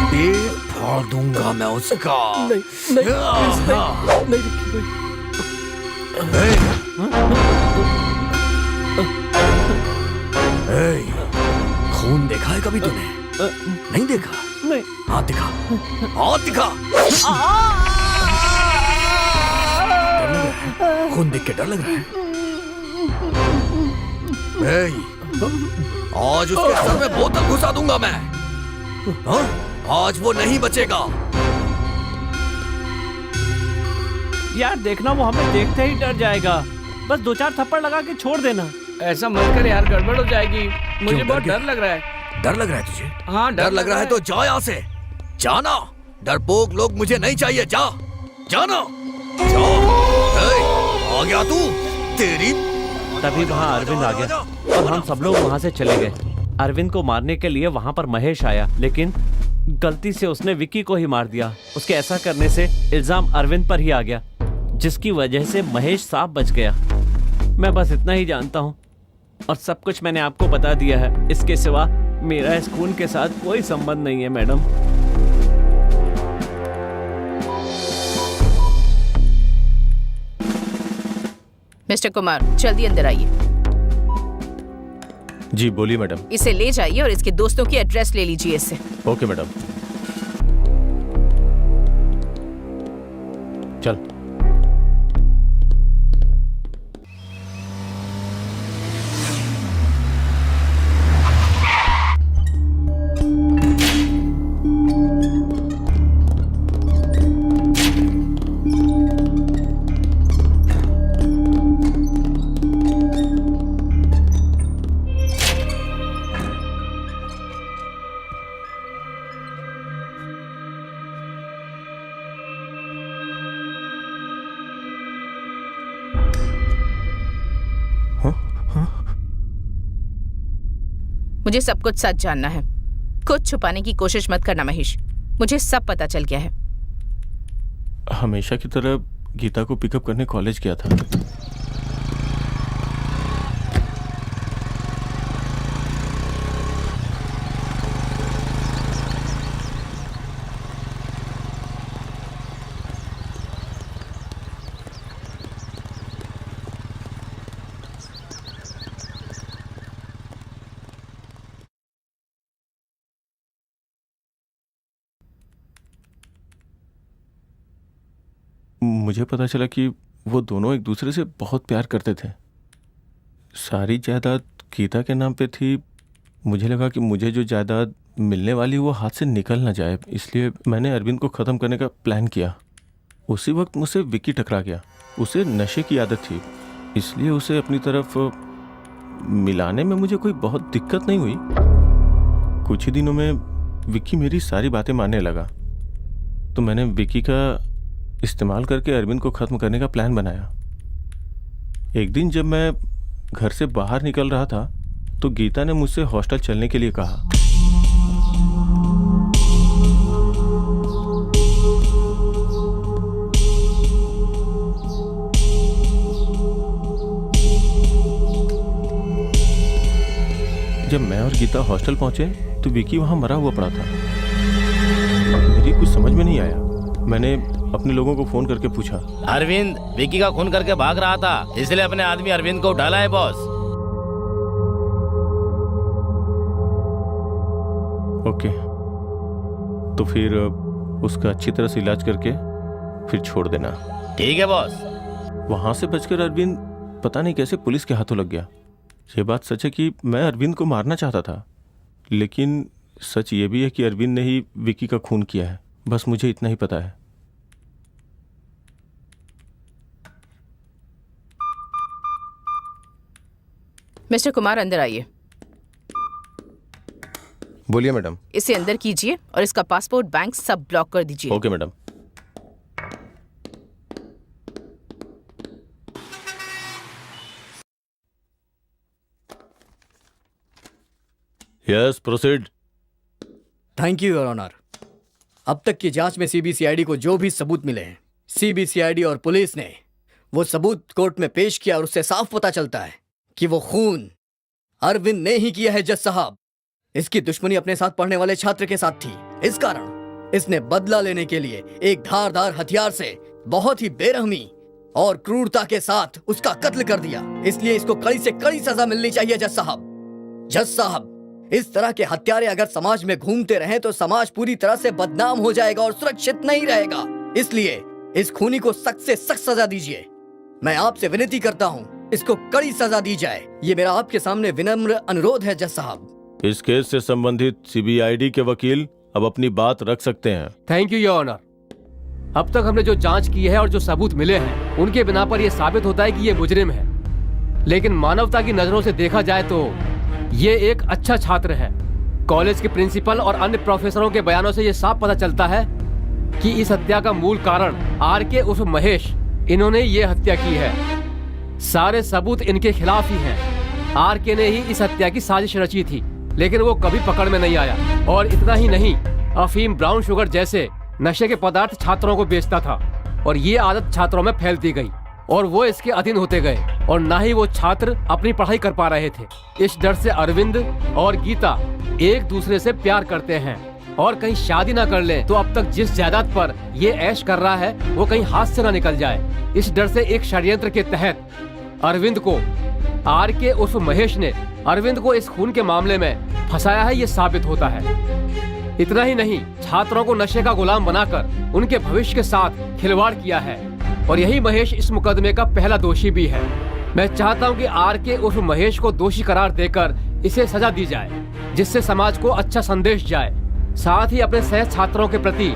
पेट फाड़ दूंगा मैं उसका। नहीं, खून देखा है कभी तूने? नहीं देखा? नहीं। हाथ दिखा, हाथ दिखा। डर लग रहा है? खून देख के डर लग रहा है? आज उसके सर में बोतल घुसा दूंगा मैं। हाँ? आज वो नहीं बचेगा। यार देखना, वो हमें देखते ही डर जाएगा। बस 2-4 थप्पड़ लगा के छोड़ देना। ऐसा मत कर यार, गड़बड़ हो जाएगी। मुझे बहुत डर लग रहा है। डर लग रहा है तुझे? हाँ, डर लग रहा है तो जा यहाँ से। जाना। डरपोक लोग मुझे नहीं चाहिए। जा, जाना। जा। आ गया तू? तेरी। तभी वहाँ अरविंद आ गया और हम सब लोग वहाँ से चले गए। अरविंद को मारने के लिए वहाँ पर महेश आया, लेकिन गलती से उसने विक्की को ही मार दिया। उसके ऐसा करने से इल्जाम अरविंद पर ही आ गया, जिसकी वजह से महेश साफ बच गया। मैं बस इतना ही जानता हूँ और सब कुछ मैंने आपको बता दिया है। इसके सिवा मेरा इस खून के साथ कोई संबंध नहीं है मैडम। मिस्टर कुमार, जल्दी अंदर आइए। जी बोलिए मैडम। इसे ले जाइए और इसके दोस्तों की एड्रेस ले लीजिए इससे। Okay madam. चल। मुझे सब कुछ सच जानना है। कुछ छुपाने की कोशिश मत करना महेश। मुझे सब पता चल गया है। हमेशा की तरह गीता को पिकअप करने कॉलेज गया था। मुझे पता चला कि वो दोनों एक दूसरे से बहुत प्यार करते थे। सारी जायदाद गीता के नाम पे थी। मुझे लगा कि मुझे जो जायदाद मिलने वाली वो हाथ से निकल ना जाए, इसलिए मैंने अरविंद को ख़त्म करने का प्लान किया। उसी वक्त मुझसे विक्की टकरा गया। उसे नशे की आदत थी, इसलिए उसे अपनी तरफ मिलाने में मुझे कोई बहुत दिक्कत नहीं हुई। कुछ ही दिनों में विक्की मेरी सारी बातें मानने लगा, तो मैंने विक्की का इस्तेमाल करके अरविंद को ख़त्म करने का प्लान बनाया। एक दिन जब मैं घर से बाहर निकल रहा था तो गीता ने मुझसे हॉस्टल चलने के लिए कहा। जब मैं और गीता हॉस्टल पहुंचे तो विक्की वहां मरा हुआ पड़ा था। मेरी कुछ समझ में नहीं आया। मैंने अपने लोगों को फोन करके पूछा। अरविंद विक्की का खून करके भाग रहा था, इसलिए अपने आदमी अरविंद को उठाला है बॉस। ओके, तो फिर उसका अच्छी तरह से इलाज करके फिर छोड़ देना। ठीक है बॉस। वहां से बचकर अरविंद पता नहीं कैसे पुलिस के हाथों लग गया। ये बात सच है कि मैं अरविंद को मारना चाहता था, लेकिन सच ये भी है कि अरविंद ने ही विक्की का खून किया है। बस मुझे इतना ही पता है। मिस्टर कुमार, अंदर आइए। बोलिए मैडम। इसे अंदर कीजिए और इसका पासपोर्ट, बैंक सब ब्लॉक कर दीजिए। Okay madam. Yes, proceed. Thank you your honour. अब तक की जांच में सीबीसीआईडी को जो भी सबूत मिले हैं, सीबीसीआईडी और पुलिस ने वो सबूत कोर्ट में पेश किया और उससे साफ पता चलता है कि वो खून अरविंद ने ही किया है। जज साहब, इसकी दुश्मनी अपने साथ पढ़ने वाले छात्र के साथ थी। इस कारण इसने बदला लेने के लिए एक धारदार हथियार से बहुत ही बेरहमी और क्रूरता के साथ उसका कत्ल कर दिया। इसलिए इसको कड़ी से कड़ी सजा मिलनी चाहिए जज साहब। जज साहब, इस तरह के हत्यारे अगर समाज में घूमते रहें तो समाज पूरी तरह से बदनाम हो जाएगा और सुरक्षित नहीं रहेगा। इसलिए इस खूनी को सख्त से सख्त सजा दीजिए। मैं आपसे विनती करता हूँ, इसको कड़ी सजा दी जाए। ये मेरा आपके सामने विनम्र अनुरोध है जज साहब। इस केस से संबंधित सीबीआईडी के वकील अब अपनी बात रख सकते हैं। Thank you your honour. अब तक हमने जो जांच की है और जो सबूत मिले हैं, उनके बिना पर यह साबित होता है कि ये मुजरिम है। लेकिन मानवता की नजरों से देखा जाए तो ये एक अच्छा छात्र है। कॉलेज के प्रिंसिपल और अन्य प्रोफेसरों के बयानों से ये साफ पता चलता है कि इस हत्या का मूल कारण आरके उर्फ महेश, इन्होंने ये हत्या की है। सारे सबूत इनके खिलाफ ही हैं। आरके ने ही इस हत्या की साजिश रची थी, लेकिन वो कभी पकड़ में नहीं आया। और इतना ही नहीं, अफीम, ब्राउन शुगर जैसे नशे के पदार्थ छात्रों को बेचता था और ये आदत छात्रों में फैलती गई और वो इसके अधीन होते गए और ना ही वो छात्र अपनी पढ़ाई कर पा रहे थे। इस डर से अरविंद और गीता एक दूसरे से प्यार करते हैं और कहीं शादी ना कर ले तो अब तक जिस जायदाद पर ये ऐश कर रहा है वो कहीं हाथ से ना निकल जाए। इस डर से एक षड्यंत्र के तहत अरविंद को, आरके उर्फ महेश ने अरविंद को इस खून के मामले में फंसाया है, ये साबित होता है। इतना ही नहीं, छात्रों को नशे का गुलाम बनाकर उनके भविष्य के साथ खिलवाड़ किया है और यही महेश इस मुकदमे का पहला दोषी भी है। मैं चाहता हूं कि आरके उर्फ महेश को दोषी करार देकर इसे सजा दी जाए, जिससे समाज को अच्छा संदेश जाए। साथ ही अपने सह छात्रों के प्रति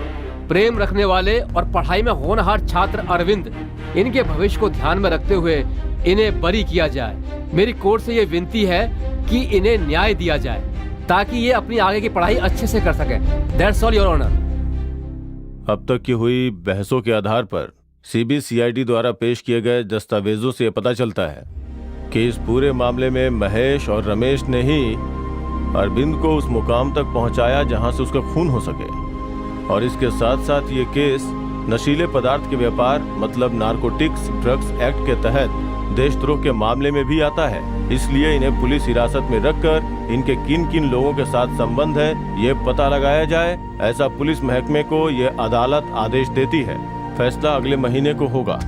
प्रेम रखने वाले और पढ़ाई में होनहार छात्र अरविंद, इनके भविष्य को ध्यान में रखते हुए इन्हें बरी किया जाए। मेरी कोर्ट से ये विनती है कि इन्हें न्याय दिया जाए ताकि ये अपनी आगे की पढ़ाई अच्छे से कर सके। That's all your honour. अब तक की हुई बहसों के आधार पर सीबीसीआईडी द्वारा पेश किए गए दस्तावेजों से पता चलता है कि इस पूरे मामले में महेश और रमेश ने ही अरविंद को उस मुकाम तक पहुंचाया जहां से उसका खून हो सके। और इसके साथ साथ ये केस नशीले पदार्थ के व्यापार मतलब नारकोटिक्स ड्रग्स एक्ट के तहत देशद्रोह के मामले में भी आता है। इसलिए इन्हें पुलिस हिरासत में रखकर इनके किन किन लोगों के साथ संबंध है ये पता लगाया जाए, ऐसा पुलिस महकमे को ये अदालत आदेश देती है। फैसला अगले महीने को होगा।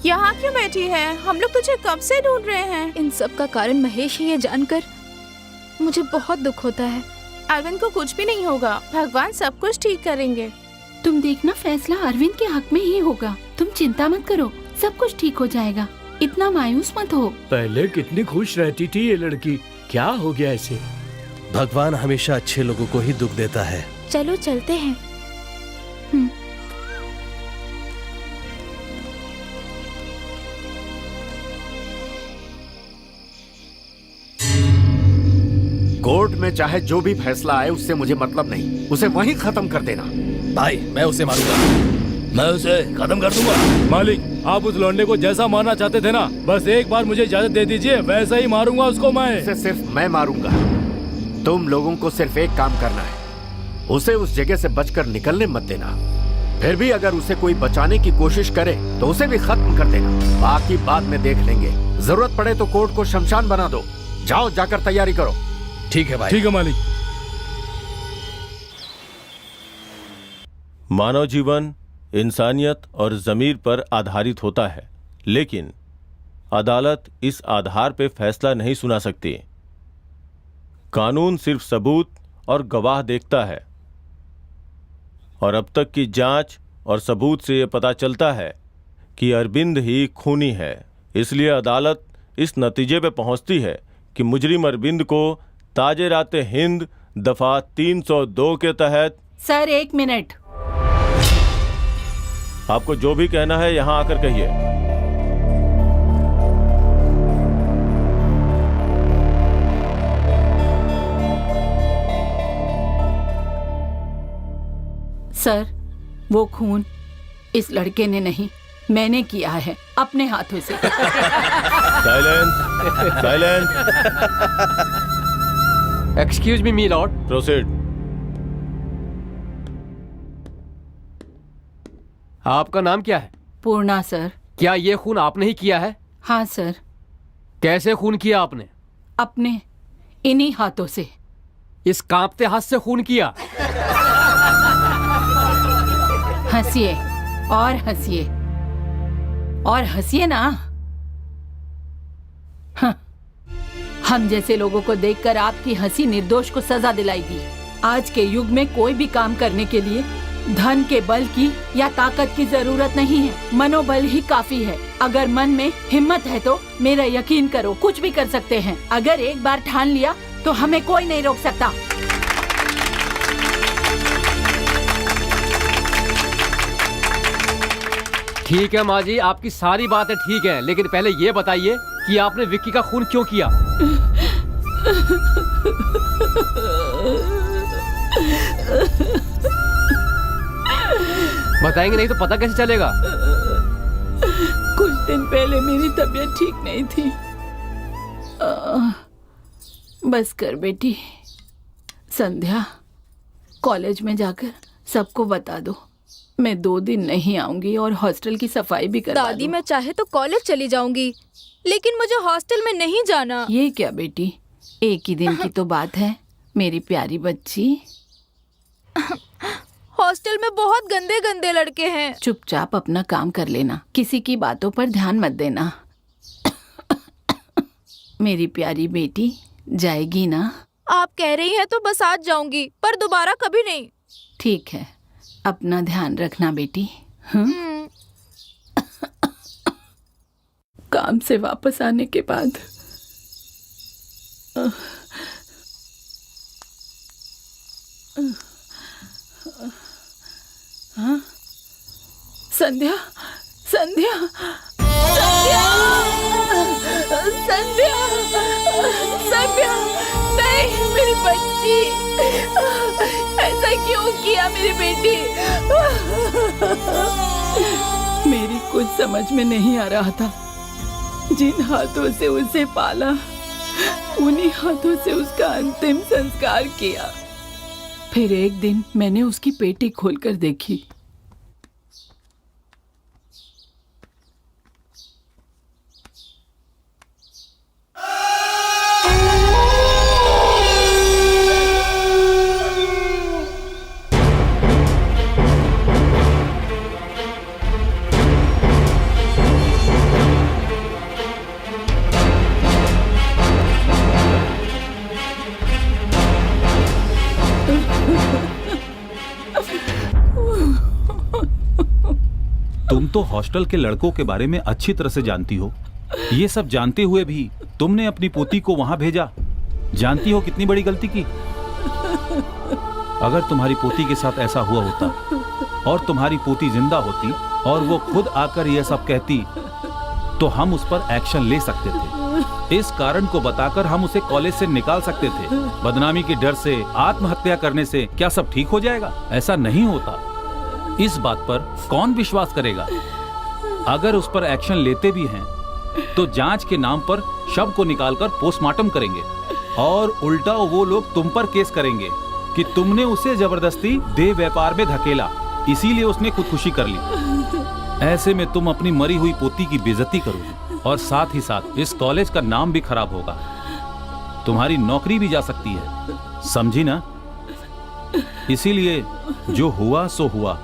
यहाँ क्यों बैठी है? हम लोग तुझे कब से ढूंढ रहे हैं। इन सब का कारण महेश है, ये जानकर मुझे बहुत दुख होता है। अरविंद को कुछ भी नहीं होगा, भगवान सब कुछ ठीक करेंगे। तुम देखना, फैसला अरविंद के हक में ही होगा। तुम चिंता मत करो, सब कुछ ठीक हो जाएगा। इतना मायूस मत हो। पहले कितनी खुश रहती थी ये लड़की, क्या हो गया ऐसे? भगवान हमेशा अच्छे लोगों को ही दुख देता है। चलो चलते हैं। कोर्ट में चाहे जो भी फैसला आए उससे मुझे मतलब नहीं, उसे वहीं खत्म कर देना। भाई मैं उसे मारूंगा, मैं उसे खत्म कर दूंगा। मालिक, आप उस लौंडे को जैसा मारना चाहते थे ना, बस एक बार मुझे इजाजत दे दीजिए, वैसा ही मारूंगा उसको मैं। उसे सिर्फ मैं मारूंगा। तुम लोगों को सिर्फ एक काम करना है, उसे उस जगह से बचकर निकलने मत देना। फिर भी अगर उसे कोई बचाने की कोशिश करे तो उसे भी खत्म कर देना। बाकी बाद में देख लेंगे, जरूरत पड़े तो कोर्ट को शमशान बना दो। जाओ, जाकर तैयारी करो। ठीक है भाई। ठीक है मालिक। मानव जीवन इंसानियत और ज़मीर पर आधारित होता है, लेकिन अदालत इस आधार पर फैसला नहीं सुना सकती। कानून सिर्फ सबूत और गवाह देखता है और अब तक की जांच और सबूत से यह पता चलता है कि अरविंद ही खूनी है। इसलिए अदालत इस नतीजे पर पहुंचती है कि मुजरिम अरविंद को ताजे राते हिंद दफा 302 के तहत। Sir, 1 minute. आपको जो भी कहना है यहां आकर कहिए। सर, वो खून इस लड़के ने नहीं, मैंने किया है अपने हाथों से। Silence, silence. एक्सक्यूज मी मी लॉर्ड। प्रोसीड। आपका नाम क्या है? पूर्णा सर। क्या ये खून आपने ही किया है? हाँ सर। कैसे खून किया आपने? अपने इन्हीं हाथों से। इस कांपते हाथ से खून किया? हंसिए और हंसिए और हंसिए ना। हाँ। हम जैसे लोगों को देखकर आपकी हंसी निर्दोष को सजा दिलाएगी। आज के युग में कोई भी काम करने के लिए धन के बल की या ताकत की जरूरत नहीं है, मनोबल ही काफी है। अगर मन में हिम्मत है तो मेरा यकीन करो, कुछ भी कर सकते हैं। अगर एक बार ठान लिया तो हमें कोई नहीं रोक सकता। ठीक है माँ जी, आपकी सारी बातें ठीक है, लेकिन पहले ये बताइए कि आपने विक्की का खून क्यों किया? बताएंगे नहीं तो पता कैसे चलेगा? कुछ दिन पहले मेरी तबीयत ठीक नहीं थी। बस कर बेटी, संध्या कॉलेज में जाकर सबको बता दो। मैं 2 दिन नहीं आऊंगी और हॉस्टल की सफाई भी करवा दादी, मैं चाहे तो कॉलेज चली जाऊंगी, लेकिन मुझे हॉस्टल में नहीं जाना। ये क्या बेटी, एक ही दिन की तो बात है मेरी प्यारी बच्ची। हॉस्टल में बहुत गंदे गंदे लड़के हैं। चुपचाप अपना काम कर लेना, किसी की बातों पर ध्यान मत देना। मेरी प्यारी बेटी, जाएगी ना? आप कह रही हैं तो बस आज जाऊंगी, पर दोबारा कभी नहीं। ठीक है, अपना ध्यान रखना बेटी। काम से वापस आने के बाद हाँ? संध्या, संध्या, संध्या, संध्या, संध्या, नहीं मेरी बच्ची, ऐसा क्यों किया मेरी बेटी? मेरी कुछ समझ में नहीं आ रहा था। जिन हाथों से उसे पाला, उन्हीं हाथों से उसका अंतिम संस्कार किया। फिर एक दिन मैंने उसकी पेटी खोलकर देखी। तुम तो हॉस्टल के लड़कों के बारे में अच्छी तरह से जानती हो। ये सब जानते हुए भी तुमने अपनी पोती को वहां भेजा। जानती हो कितनी बड़ी गलती की। अगर तुम्हारी पोती के साथ ऐसा हुआ होता और तुम्हारी पोती जिंदा होती और वो खुद आकर यह सब कहती तो हम उस पर एक्शन ले सकते थे। इस कारण को बताकर हम उसे कॉलेज से निकाल सकते थे। बदनामी के डर से, आत्महत्या करने से क्या सब ठीक हो जाएगा? ऐसा नहीं होता। इस बात पर कौन विश्वास करेगा? अगर उस पर एक्शन लेते भी हैं तो जांच के नाम पर शव को निकालकर पोस्टमार्टम करेंगे और उल्टा वो लोग तुम पर केस करेंगे कि तुमने उसे जबरदस्ती देह व्यापार में धकेला, इसीलिए उसने खुदकुशी कर ली। ऐसे में तुम अपनी मरी हुई पोती की बेइज्जती करोगे और साथ ही साथ इस कॉलेज का नाम भी खराब होगा। तुम्हारी नौकरी भी जा सकती है, समझी ना? इसीलिए जो हुआ सो हुआ,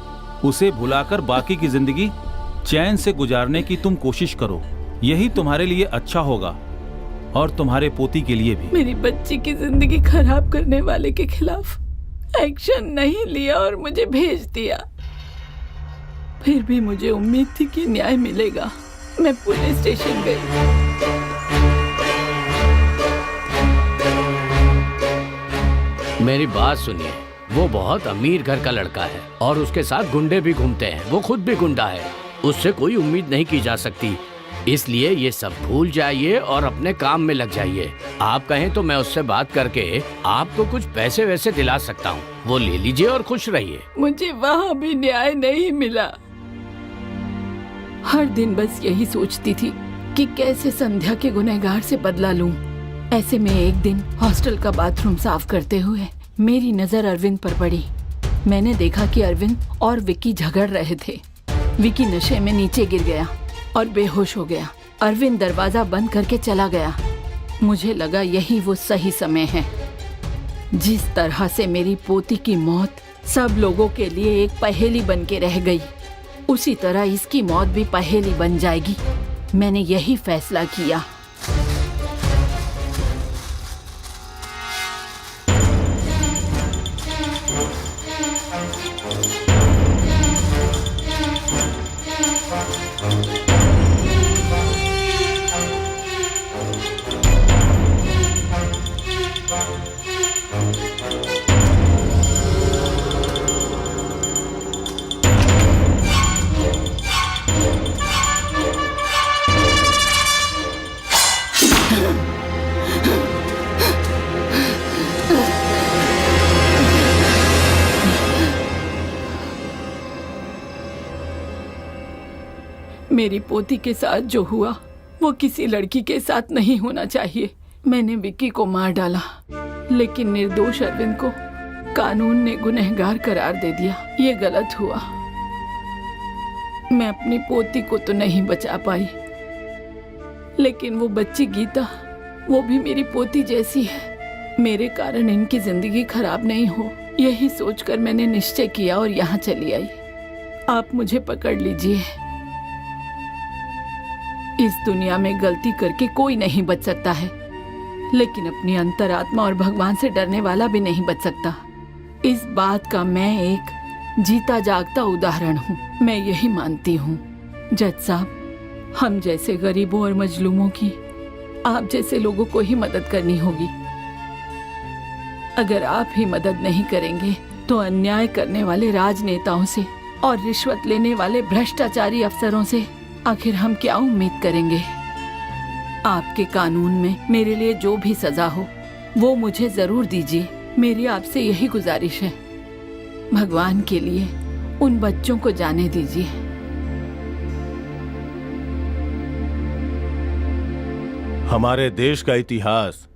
उसे भुलाकर बाकी की जिंदगी चैन से गुजारने की तुम कोशिश करो। यही तुम्हारे लिए अच्छा होगा और तुम्हारे पोती के लिए भी। मेरी बच्ची की जिंदगी खराब करने वाले के खिलाफ एक्शन नहीं लिया और मुझे भेज दिया। फिर भी मुझे उम्मीद थी कि न्याय मिलेगा। मैं पुलिस स्टेशन गई। मेरी बात सुनिए, वो बहुत अमीर घर का लड़का है और उसके साथ गुंडे भी घूमते हैं। वो खुद भी गुंडा है, उससे कोई उम्मीद नहीं की जा सकती। इसलिए ये सब भूल जाइए और अपने काम में लग जाइए। आप कहें तो मैं उससे बात करके आपको कुछ पैसे वैसे दिला सकता हूँ, वो ले लीजिए और खुश रहिए। मुझे वहाँ भी न्याय नहीं मिला। हर दिन बस यही सोचती थी कि कैसे संध्या के गुनहगार से बदला लूं। ऐसे में एक दिन हॉस्टल का बाथरूम साफ करते हुए मेरी नजर अरविंद पर पड़ी। मैंने देखा कि अरविंद और विक्की झगड़ रहे थे। विक्की नशे में नीचे गिर गया और बेहोश हो गया। अरविंद दरवाजा बंद करके चला गया। मुझे लगा यही वो सही समय है। जिस तरह से मेरी पोती की मौत सब लोगों के लिए एक पहेली बन के रह गई, उसी तरह इसकी मौत भी पहेली बन जाएगी। मैंने यही फैसला किया। मेरी पोती के साथ जो हुआ वो किसी लड़की के साथ नहीं होना चाहिए। मैंने विक्की को मार डाला, लेकिन निर्दोष अरविंद को कानून ने गुनहगार करार दे दिया। ये गलत हुआ। मैं अपनी पोती को तो नहीं बचा पाई, लेकिन वो बच्ची गीता, वो भी मेरी पोती जैसी है। मेरे कारण इनकी जिंदगी खराब नहीं हो, यही सोचकर मैंने निश्चय किया और यहाँ चली आई। आप मुझे पकड़ लीजिए। इस दुनिया में गलती करके कोई नहीं बच सकता है, लेकिन अपनी अंतरात्मा और भगवान से डरने वाला भी नहीं बच सकता। इस बात का मैं एक जीता जागता उदाहरण हूँ। मैं यही मानती हूँ जज साहब, हम जैसे गरीबों और मजलूमों की आप जैसे लोगों को ही मदद करनी होगी। अगर आप ही मदद नहीं करेंगे तो अन्याय करने वाले राजनेताओं से और रिश्वत लेने वाले भ्रष्टाचारी अफसरों से आखिर हम क्या उम्मीद करेंगे। आपके कानून में मेरे लिए जो भी सजा हो वो मुझे जरूर दीजिए। मेरी आपसे यही गुजारिश है। भगवान के लिए उन बच्चों को जाने दीजिए। हमारे देश का इतिहास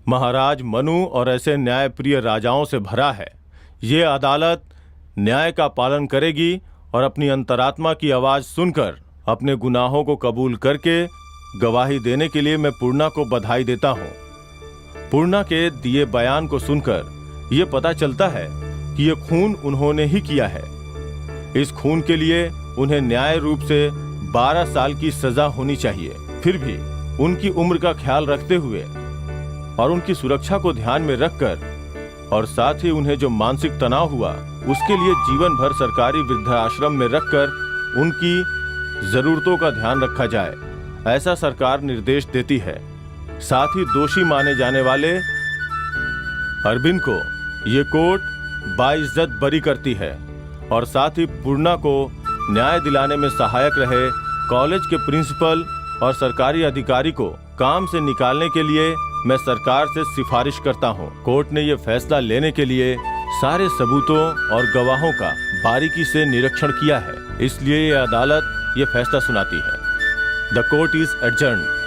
महाराज मनु और ऐसे न्यायप्रिय राजाओं से भरा है। ये अदालत न्याय का पालन करेगी और अपनी अंतरात्मा की आवाज सुनकर अपने गुनाहों को कबूल करके गवाही देने के लिए मैं पूर्णा को बधाई देता हूँ। पूर्णा के दिए बयान को सुनकर ये पता चलता है कि ये खून उन्होंने ही किया है। इस खून के लिए उन्हें न्याय रूप से 12 साल की सजा होनी चाहिए। फिर भी उनकी उम्र का ख्याल रखते हुए और उनकी सुरक्षा को ध्यान में रखकर और साथ ही उन्हें जो मानसिक तनाव हुआ उसके लिए जीवन भर सरकारी वृद्धाश्रम में रखकर उनकी जरूरतों का ध्यान रखा जाए, ऐसा सरकार निर्देश देती है। साथ ही दोषी माने जाने वाले अरविंद को ये कोर्ट बाइज्जत बरी करती है और साथ ही पूर्णा को न्याय दिलाने में सहायक रहे कॉलेज के प्रिंसिपल और सरकारी अधिकारी को काम से निकालने के लिए मैं सरकार से सिफारिश करता हूं। कोर्ट ने यह फैसला लेने के लिए सारे सबूतों और गवाहों का बारीकी से निरीक्षण किया है, इसलिए ये अदालत ये फैसला सुनाती है। The court is adjourned.